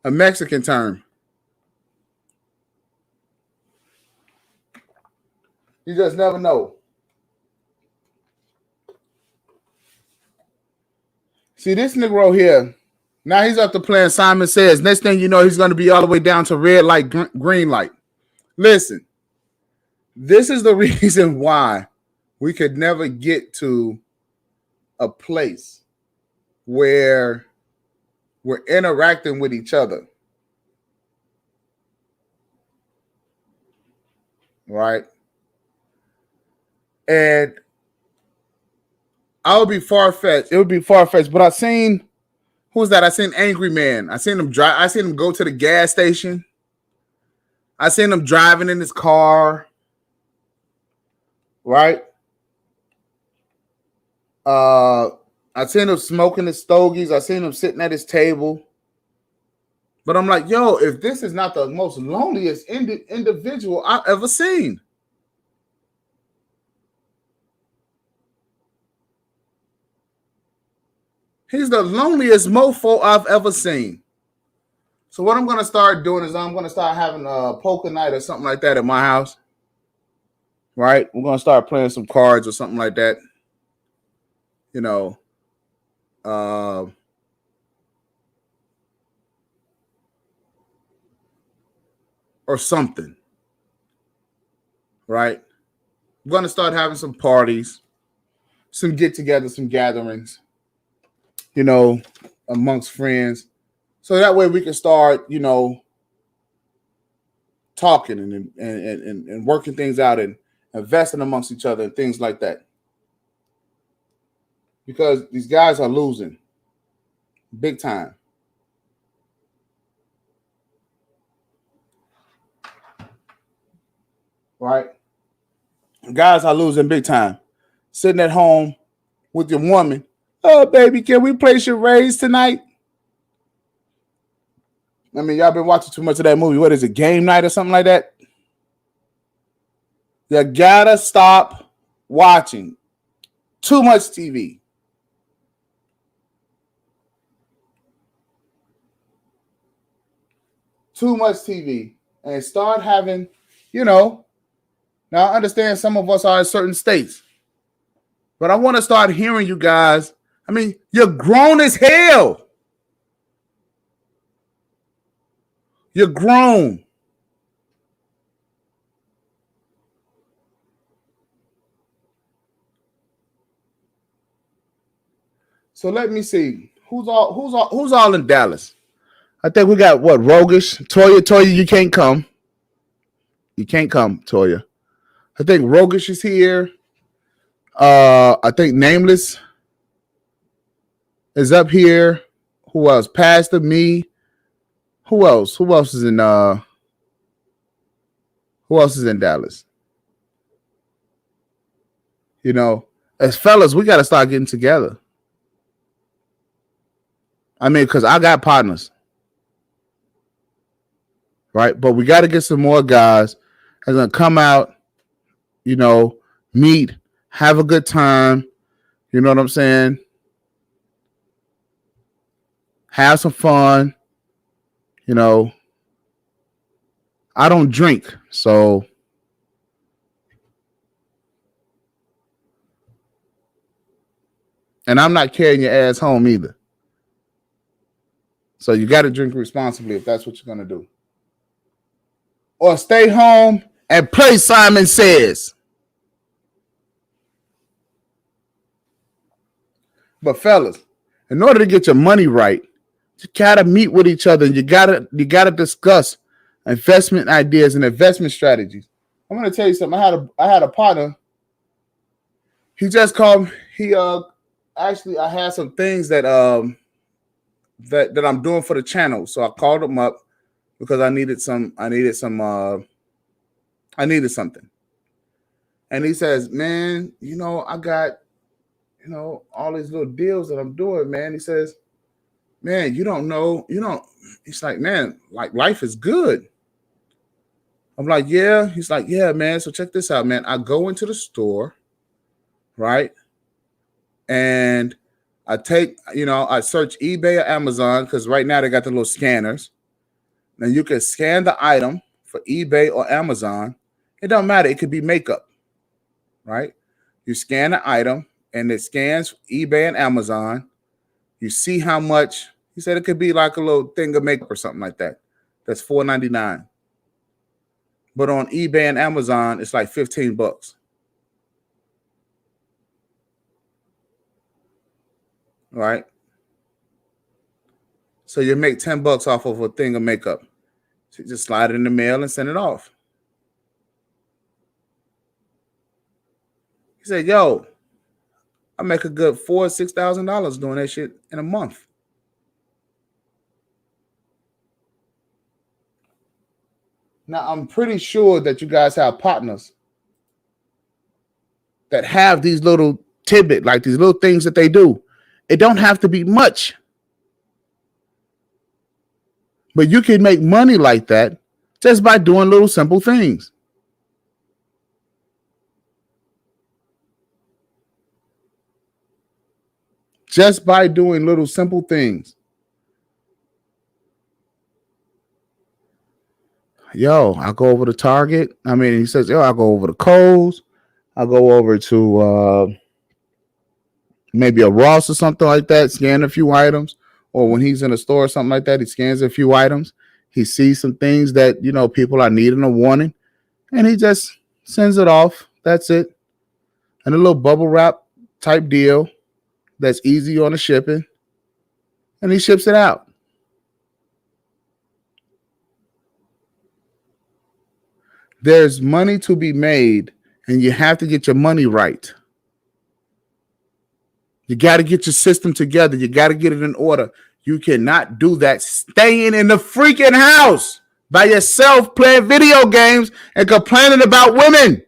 Mexican term. You just never know. See, this Negro here, now he's up to playing Simon Says. Next thing you know, he's going to be all the way down to red light, green light. Listen, this is the reason why we could never get to a place where we're interacting with each other. Right? And I would be far-fetched. It would be far-fetched. But I seen, who's that? I seen Angry Man. I seen him drive. I seen him go to the gas station. I seen him driving in his car. Right? I seen him smoking his stogies. I seen him sitting at his table. But I'm like, yo, if this is not the most loneliest individual I've ever seen. He's the loneliest mofo I've ever seen. So what I'm going to start doing is I'm going to start having a poker night or something like that at my house. Right? We're going to start playing some cards or something like that. You know, or something. Right? I'm going to start having some parties, some get-togethers, some gatherings, you know, amongst friends. So that way we can start, you know, talking and working things out and investing amongst each other and things like that. Because these guys are losing big time. Right? Guys are losing big time. Sitting at home with your woman. Oh, baby, can we play charades tonight? I mean, y'all been watching too much of that movie. What is it, Game Night or something like that? You gotta stop watching too much TV. Too much TV. And start having, you know, now I understand some of us are in certain states. But I want to start hearing you guys. I mean, you're grown as hell. You're grown. So let me see. Who's all in Dallas? I think we got what? Roguish, Toya, you can't come. You can't come, Toya. I think Roguish is here. I think Nameless is up here. Who else? Pastor, me. Who else? Who else is in Dallas? You know, as fellas, we gotta start getting together. I mean, because I got partners. Right? But we got to get some more guys that's going to come out, you know, meet, have a good time. You know what I'm saying? Have some fun. You know, I don't drink, so and I'm not carrying your ass home either. So you got to drink responsibly if that's what you're going to do. Or stay home and play Simon Says. But fellas, in order to get your money right, you gotta meet with each other. You gotta discuss investment ideas and investment strategies. I'm gonna tell you something. I had a partner. He just called. He actually I had some things that that I'm doing for the channel. So I called him up because I needed something. And he says, man, I got, all these little deals that I'm doing, man. He says, man, he's like, man, like life is good. I'm like, yeah. He's like, yeah, man. So check this out, man. I go into the store, right? And I I search eBay or Amazon because right now they got the little scanners. And you can scan the item for eBay or Amazon. It don't matter. It could be makeup, right? You scan the item and it scans eBay and Amazon. You see how much. He said it could be like a little thing of makeup or something like that. That's $4.99. But on eBay and Amazon, it's like $15. Right? So you make $10 off of a thing of makeup. So you just slide it in the mail and send it off. He said, yo, I make a good $4,000-$6,000 doing that shit in a month. Now, I'm pretty sure that you guys have partners that have these little tidbit, like these little things that they do. It don't have to be much. But you can make money like that just by doing little simple things. Just by doing little simple things. Yo, I go over to Target. I mean, he says, yo, I go over to Kohl's. I go over to maybe a Ross or something like that, scan a few items. Or when he's in a store or something like that, he scans a few items. He sees some things that, people are needing or wanting. And he just sends it off. That's it. And a little bubble wrap type deal that's easy on the shipping. And he ships it out. There's money to be made, and you have to get your money right. You got to get your system together. You got to get it in order. You cannot do that staying in the freaking house by yourself playing video games and complaining about women.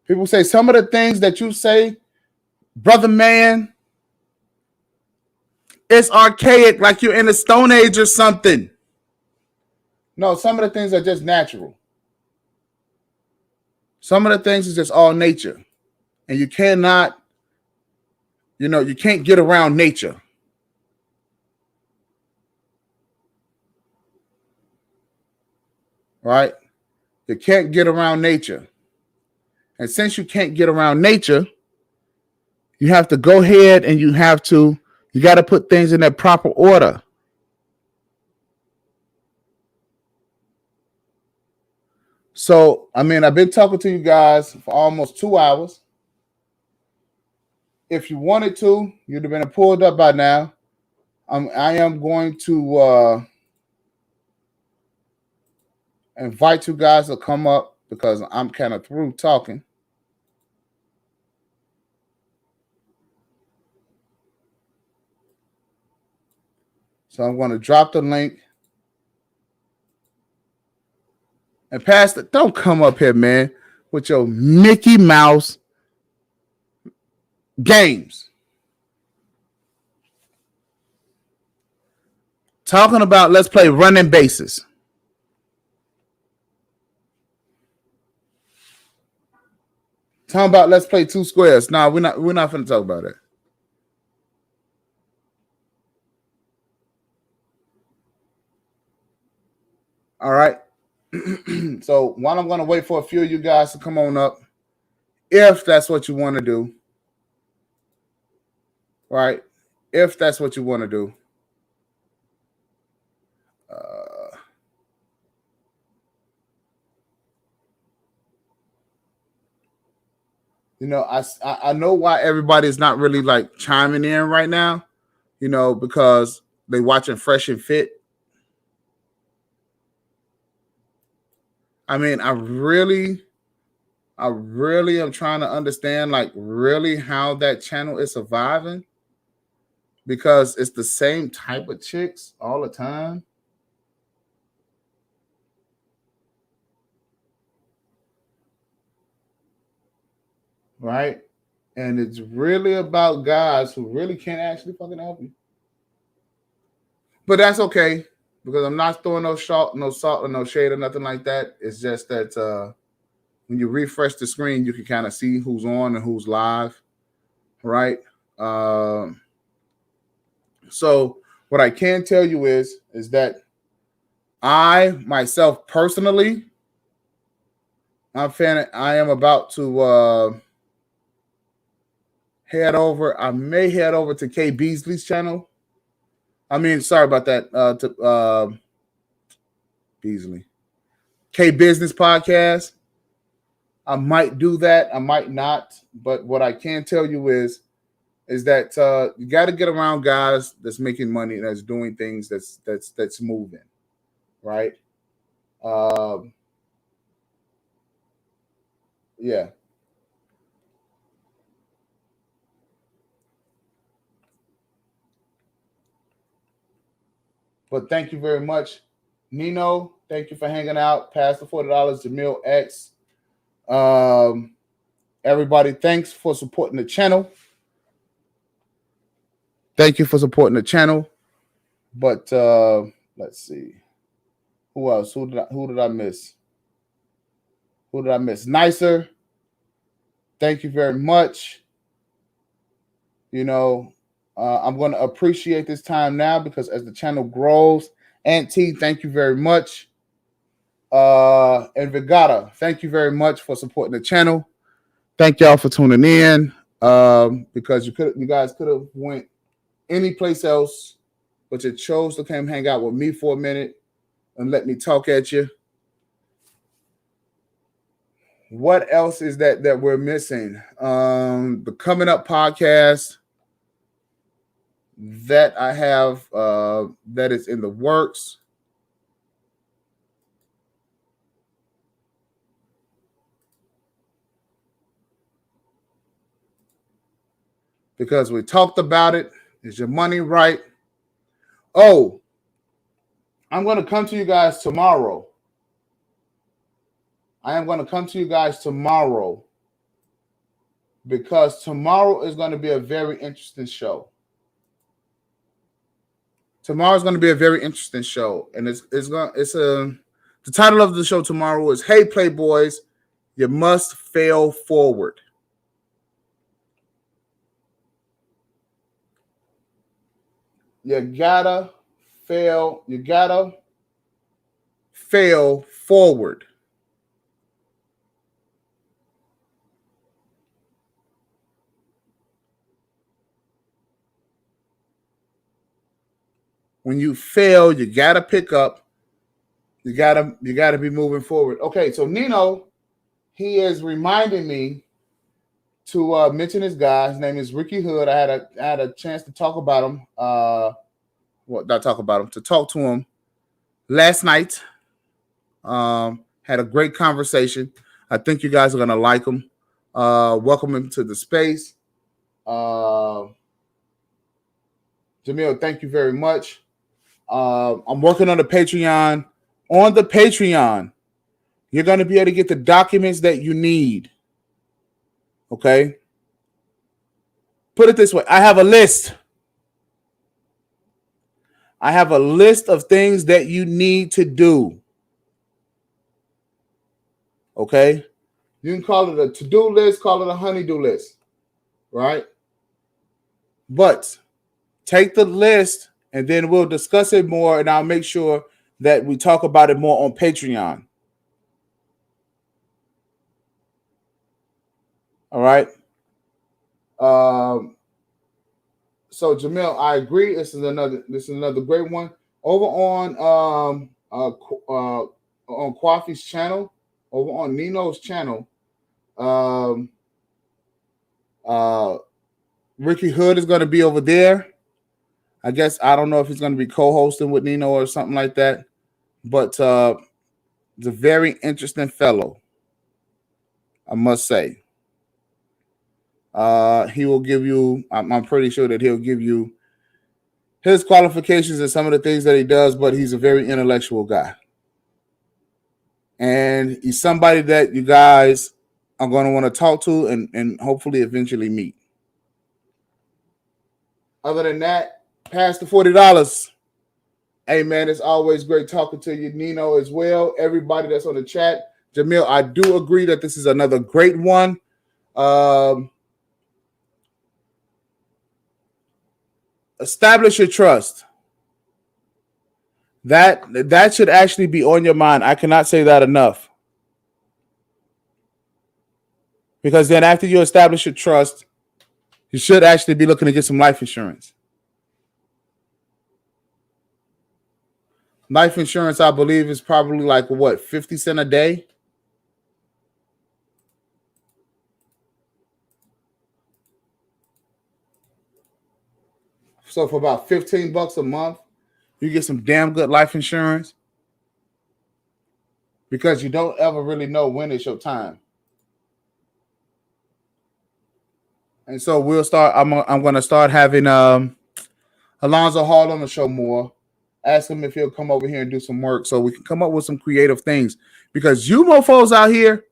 People say some of the things that you say, brother man, it's archaic, like you're in the Stone Age or something. No, some of the things are just natural. Some of the things is just all nature. And you cannot, you can't get around nature. Right? You can't get around nature. And since you can't get around nature, you have to go ahead and you got to put things in their proper order. So, I mean, I've been talking to you guys for almost 2 hours. If you wanted to, you'd have been pulled up by now. I am going to invite you guys to come up because I'm kind of through talking. So I'm going to drop the link. And Pastor, don't come up here, man, with your Mickey Mouse games. Talking about let's play running bases. Talking about let's play two squares. Nah, we're not finna talk about it. All right. So while I'm gonna wait for a few of you guys to come on up, if that's what you want to do. Right? If that's what you want to do. I know why everybody's not really like chiming in right now, because they watching Fresh and Fit. I mean, I really I really am trying to understand, like, really how that channel is surviving, because it's the same type of chicks all the time. Right? And it's really about guys who really can't actually fucking help you. But that's okay, because I'm not throwing no salt, or no shade or nothing like that. It's just that when you refresh the screen, you can kind of see who's on and who's live, right? So what I can tell you is that I myself personally, I am about to head over. I may head over to K Beasley's channel. I mean, sorry about that. To Beasley, K Business Podcast. I might do that. I might not. But what I can tell you is that you got to get around guys that's making money, that's doing things, that's moving, right? Yeah. But thank you very much, Nino. Thank you for hanging out. Pass the $40, Jamil X. Everybody, thanks for supporting the channel. Thank you for supporting the channel. But let's see. Who else? Who did I miss? Who did I miss? Nicer. Thank you very much. You know, I'm going to appreciate this time now, because as the channel grows, Aunt T, thank you very much. And Vigata, thank you very much for supporting the channel. Thank y'all for tuning in. Because you guys could have went any place else, but you chose to come hang out with me for a minute and let me talk at you. What else is that we're missing? The Coming Up podcast that I have that is in the works. Because we talked about it. Is your money right? Oh, I'm going to come to you guys tomorrow. I am going to come to you guys tomorrow, because tomorrow is going to be a very interesting show. Tomorrow's going to be a very interesting show, and the title of the show tomorrow is "Hey Playboys, You Must Fail Forward." You gotta fail forward. When you fail, you gotta pick up. You gotta be moving forward. Okay, so Nino, he is reminding me to mention this guy. His name is Ricky Hood. I had a chance to talk about him. To talk to him last night. Had a great conversation. I think you guys are gonna like him. Welcome him to the space. Jamil, thank you very much. I'm working on the Patreon. On the Patreon, you're going to be able to get the documents that you need. Okay? Put it this way. I have a list. I have a list of things that you need to do. Okay? You can call it a to-do list, call it a honey-do list. Right? But take the list, and then we'll discuss it more, and I'll make sure that we talk about it more on Patreon. All right? So Jamil, I agree. This is another great one. Over on Kwafi's channel, over on Nino's channel, Ricky Hood is going to be over there. I guess I don't know if he's going to be co-hosting with Nino or something like that, but it's a very interesting fellow. I must say. He will give you, I'm pretty sure that he'll give you his qualifications and some of the things that he does, but he's a very intellectual guy. And he's somebody that you guys are going to want to talk to and hopefully eventually meet. Other than that, pass the $40. Hey, man, it's always great talking to you. Nino as well. Everybody that's on the chat. Jamil, I do agree that this is another great one. Establish your trust. That should actually be on your mind. I cannot say that enough. Because then after you establish your trust, you should actually be looking to get some life insurance. Life insurance, I believe, is probably like, what, 50 cents a day? So for about $15 a month, you get some damn good life insurance because you don't ever really know when it's your time. And so we'll start. I'm going to start having Alonzo Hall on the show more. Ask him if he'll come over here and do some work so we can come up with some creative things. Because you mofos out here,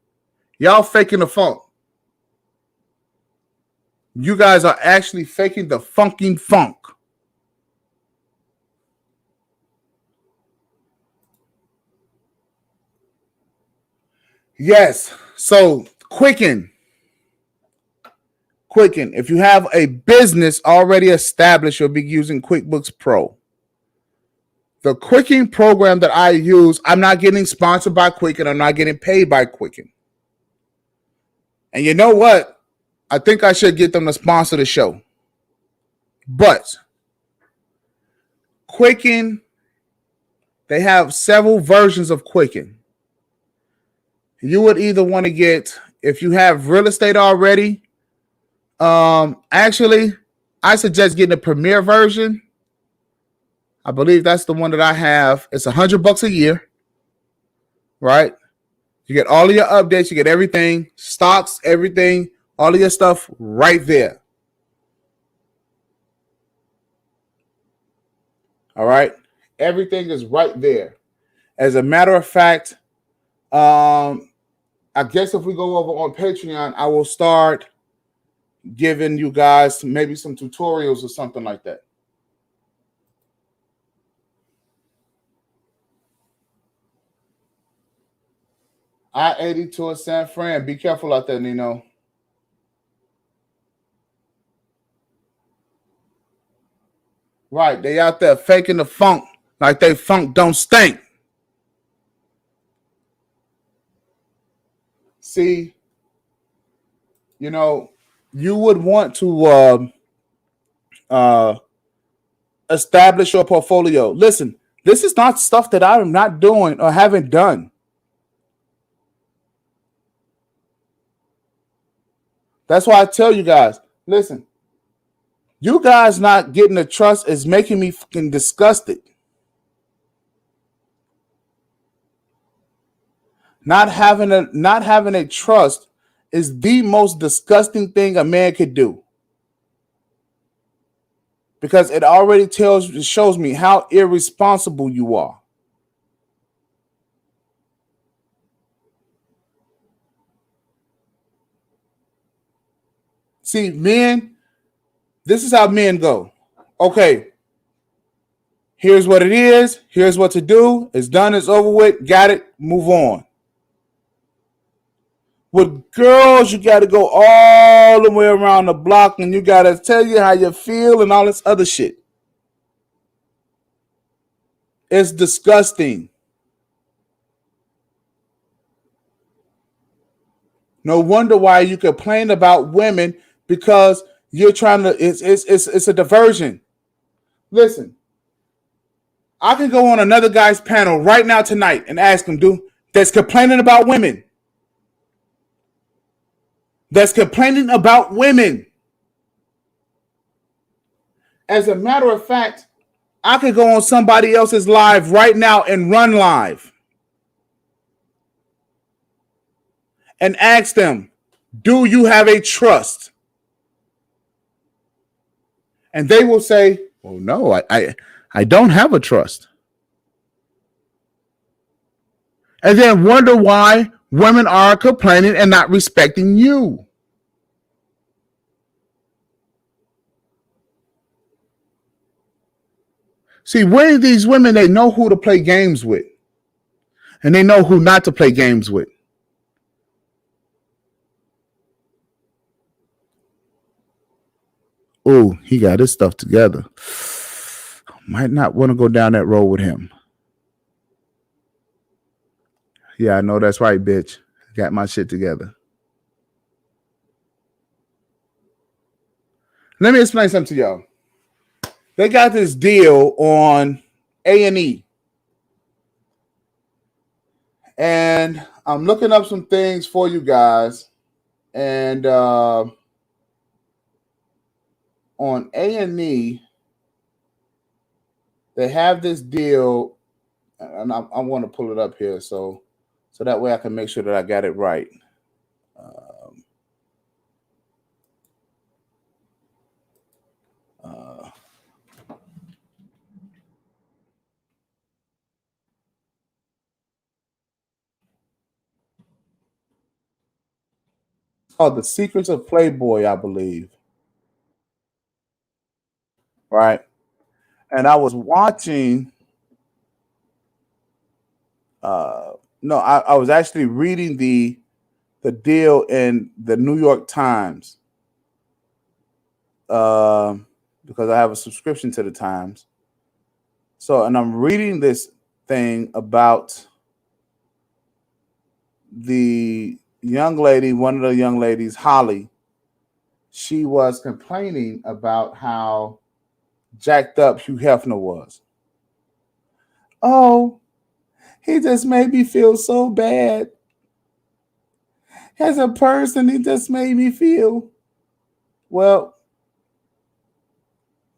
y'all faking the funk. You guys are actually faking the funking funk. Yes. So Quicken. If you have a business already established, you'll be using QuickBooks Pro. The Quicken program that I use, I'm not getting sponsored by Quicken. I'm not getting paid by Quicken. And you know what? I think I should get them to sponsor the show. But Quicken, they have several versions of Quicken. You would either want to get, if you have real estate already, actually, I suggest getting the Premier version. I believe that's the one that I have. It's $100 a year, right? You get all of your updates, you get everything, stocks, everything, all of your stuff right there. All right? Everything is right there. As a matter of fact, I guess if we go over on Patreon, I will start giving you guys maybe some tutorials or something like that. I-80 towards San Fran. Be careful out there, Nino. Right, they out there faking the funk like they funk don't stink. See, you know, you would want to establish your portfolio. Listen, this is not stuff that I'm not doing or haven't done. That's why I tell you guys, listen, you guys not getting the trust is making me fucking disgusted. Not having a trust is the most disgusting thing a man could do. Because it already shows me how irresponsible you are. See, men, this is how men go. Okay, here's what it is. Here's what to do. It's done. It's over with. Got it. Move on. With girls, you got to go all the way around the block and you got to tell you how you feel and all this other shit. It's disgusting. No wonder why you complain about women, because you're trying to, it's a diversion. Listen, I can go on another guy's panel right now tonight and ask him, dude, that's complaining about women. That's complaining about women. As a matter of fact, I could go on somebody else's live right now and run live and ask them, do you have a trust? And they will say, well, no, I don't have a trust. And then wonder why women are complaining and not respecting you. See, with these women, they know who to play games with. And they know who not to play games with. Oh, he got his stuff together. Might not want to go down that road with him. Yeah, I know that's right, bitch. Got my shit together. Let me explain something to y'all. They got this deal on A&E. And I'm looking up some things for you guys. And on A&E, they have this deal, and I want to pull it up here so that way I can make sure that I got it right. It's called The Secrets of Playboy, I believe. Right? And I was watching. No, I was actually reading the deal in the New York Times because I have a subscription to the Times. So, and I'm reading this thing about the young lady, one of the young ladies, Holly. She was complaining about how jacked up Hugh Hefner was. Oh, he just made me feel so bad. As a person, he just made me feel. Well,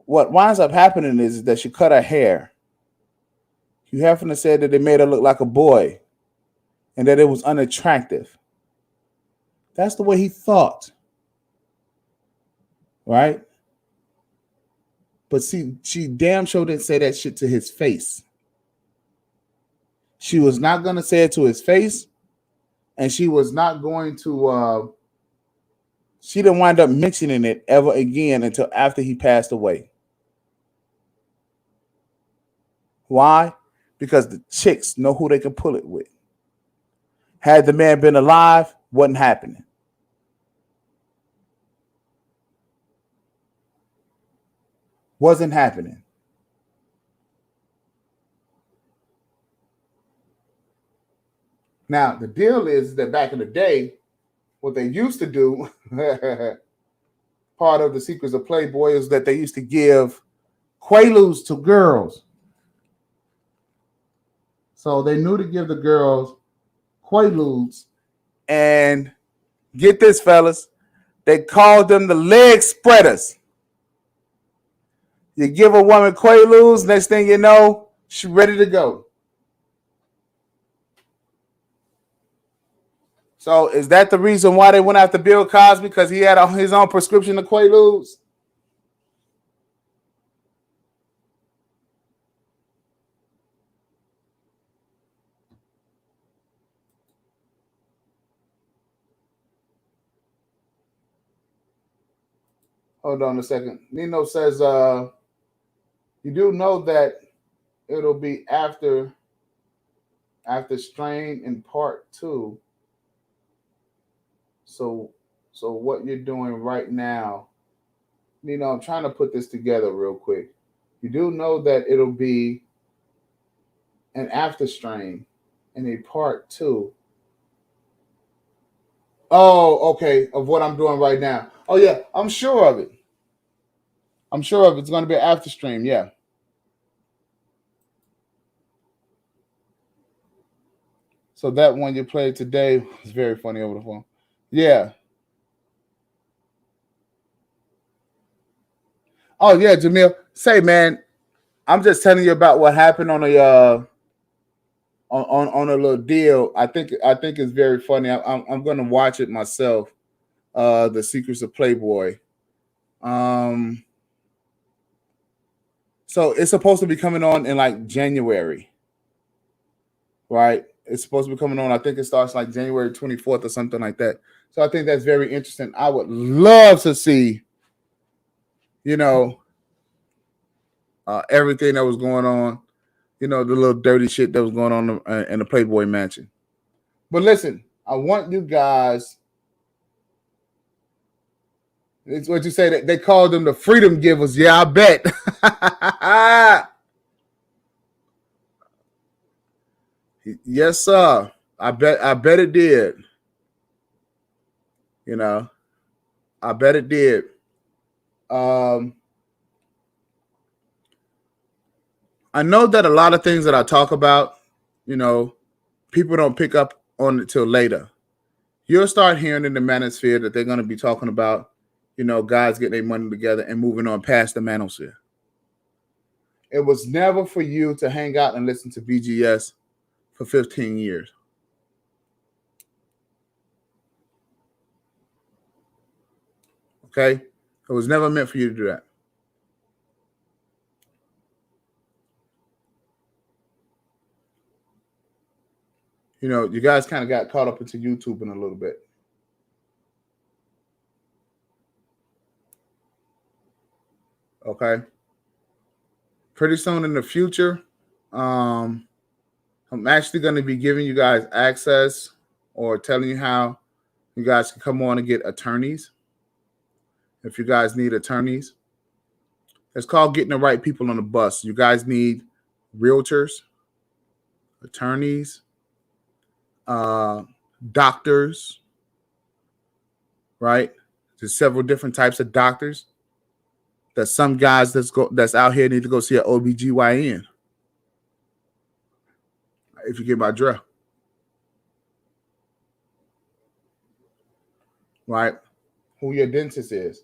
what winds up happening is that she cut her hair. Hugh Hefner said that it made her look like a boy and that it was unattractive. That's the way he thought. Right? But see, she damn sure didn't say that shit to his face. She was not going to say it to his face, and she was not going to, she didn't wind up mentioning it ever again until after he passed away. Why? Because the chicks know who they can pull it with. Had the man been alive, wasn't happening. Wasn't happening. Now, the deal is that back in the day, what they used to do, part of the Secrets of Playboy, is that they used to give Quaaludes to girls. So they knew to give the girls Quaaludes. And get this, fellas, they called them the leg spreaders. You give a woman Quaaludes, next thing you know, she's ready to go. So is that the reason why they went after Bill Cosby? Because he had his own prescription of Quaaludes? Hold on a second. Nino says, you do know that it'll be after Strain in part 2. So what you're doing right now, I'm trying to put this together real quick. You do know that it'll be an after Strain in a part 2. Oh, okay, of what I'm doing right now. Oh yeah, I'm sure of it. I'm sure of it. It's going to be an after stream, yeah. So that one you played today was very funny over the phone. Yeah. Oh yeah, Jamil. Say, man, I'm just telling you about what happened on on a little deal. I think it's very funny. I'm going to watch it myself. The Secrets of Playboy. So it's supposed to be coming on in like January, right? It's supposed to be coming on. I think it starts like January 24th or something like that. So I think that's very interesting. I would love to see, everything that was going on, the little dirty shit that was going on in the Playboy Mansion. But listen, I want you guys. It's what you say that they called them the freedom givers. Yeah, I bet. Yes, sir. I bet it did. I bet it did. I know that a lot of things that I talk about, people don't pick up on it till later. You'll start hearing in the manosphere that they're going to be talking about, guys getting their money together and moving on past the manosphere. It was never for you to hang out and listen to BGS for 15 years. Okay? It was never meant for you to do that. You guys kind of got caught up into YouTube in a little bit. Okay? Pretty soon in the future, I'm actually going to be giving you guys access or telling you how you guys can come on and get attorneys. If you guys need attorneys, it's called getting the right people on the bus. You guys need realtors, attorneys, doctors, right? There's several different types of doctors. That some guys that's out here need to go see an OBGYN. If you get my drift. Right? Who your dentist is.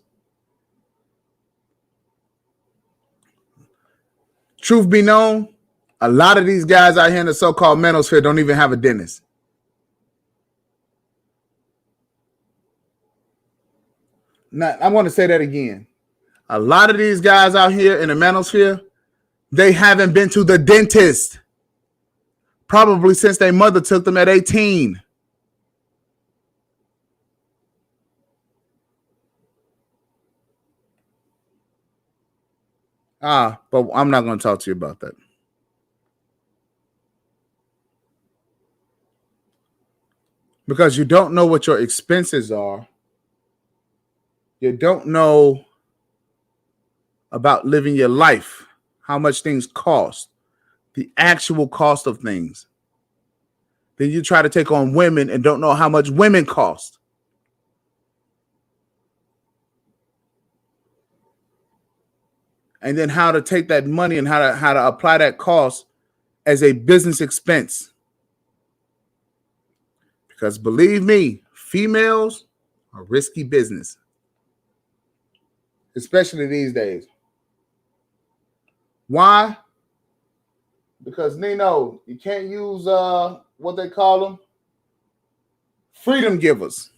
Truth be known, a lot of these guys out here in the so-called manosphere don't even have a dentist. Now, I want to say that again. A lot of these guys out here in the manosphere, they haven't been to the dentist. Probably since their mother took them at 18. But I'm not going to talk to you about that. Because you don't know what your expenses are. You don't know about living your life, how much things cost, the actual cost of things. Then you try to take on women and don't know how much women cost. And then how to take that money and how to apply that cost as a business expense. Because believe me, females are risky business. Especially these days. Why? Because Nino, you can't use what they call them, freedom givers.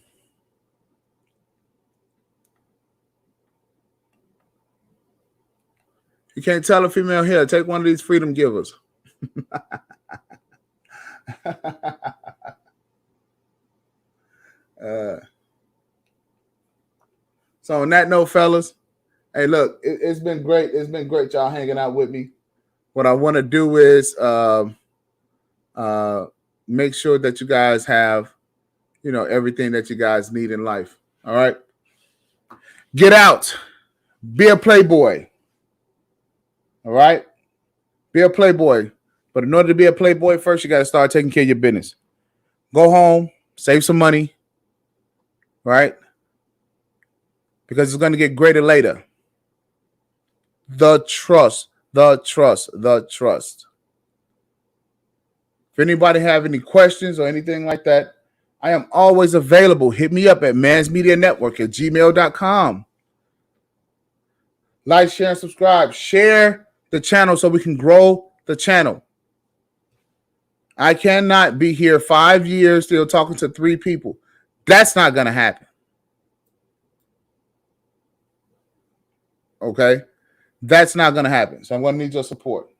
You can't tell a female here, take one of these freedom givers. So on that note, fellas, hey, look, it's been great. It's been great y'all hanging out with me. What I want to do is make sure that you guys have, everything that you guys need in life. All right? Get out. Be a playboy. All right? Be a playboy. But in order to be a playboy, first you got to start taking care of your business. Go home, save some money, right? Because it's going to get greater later. The trust. If anybody have any questions or anything like that, I am always available. Hit me up at mansmedianetwork@gmail.com. Like, share, and subscribe. Share the channel so we can grow the channel. I cannot be here 5 years still talking to 3 people. That's not going to happen. Okay? That's not going to happen. So I'm going to need your support.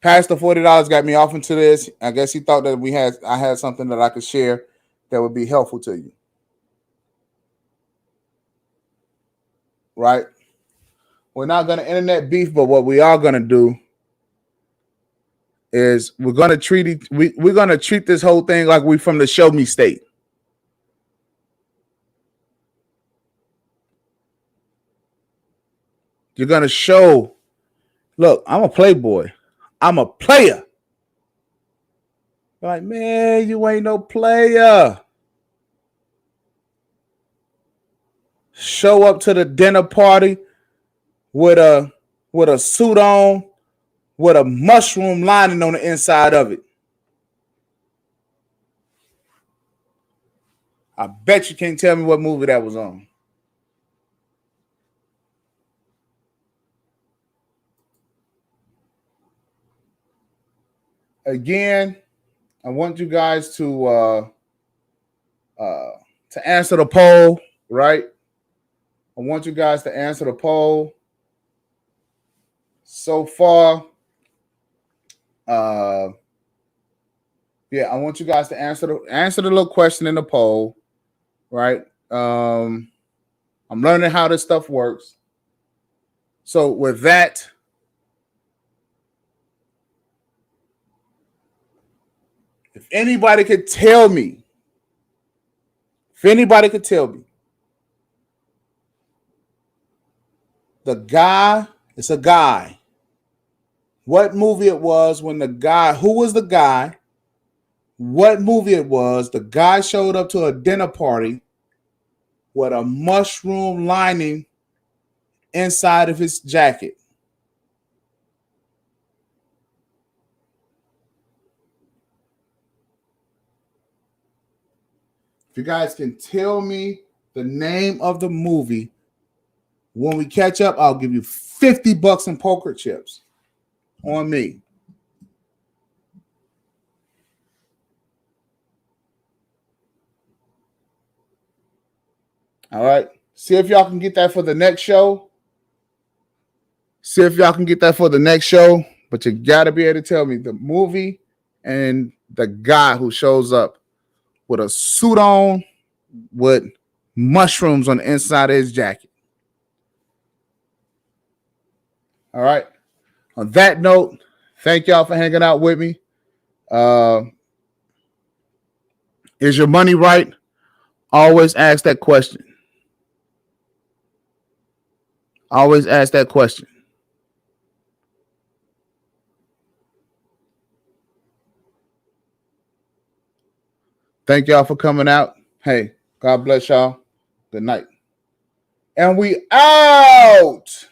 Pastor $40 got me off into this. I guess he thought that I had something that I could share that would be helpful to you. Right? We're not going to internet beef, but what we are going to do is we're going to treat this whole thing like we from the show me state. You're going to show, look, I'm a playboy. I'm a player. You're like, man, you ain't no player. Show up to the dinner party with a suit on, with a mushroom lining on the inside of it. I bet you can't tell me what movie that was on. Again, I want you guys to answer the poll, right? I want you guys to answer the poll. So far, I want you guys to answer the little question in the poll, right? I'm learning how this stuff works. So with that, if anybody could tell me, the guy, it's a guy, what movie it was when the guy, who was the guy, what movie it was, the guy showed up to a dinner party with a mushroom lining inside of his jacket. If you guys can tell me the name of the movie, when we catch up, I'll give you $50 in poker chips on me. All right. See if y'all can get that for the next show. But you got to be able to tell me the movie and the guy who shows up with a suit on with mushrooms on the inside of his jacket. All right. On that note, thank y'all for hanging out with me. Is your money right? Always ask that question. Thank y'all for coming out. Hey, God bless y'all. Good night. And we out.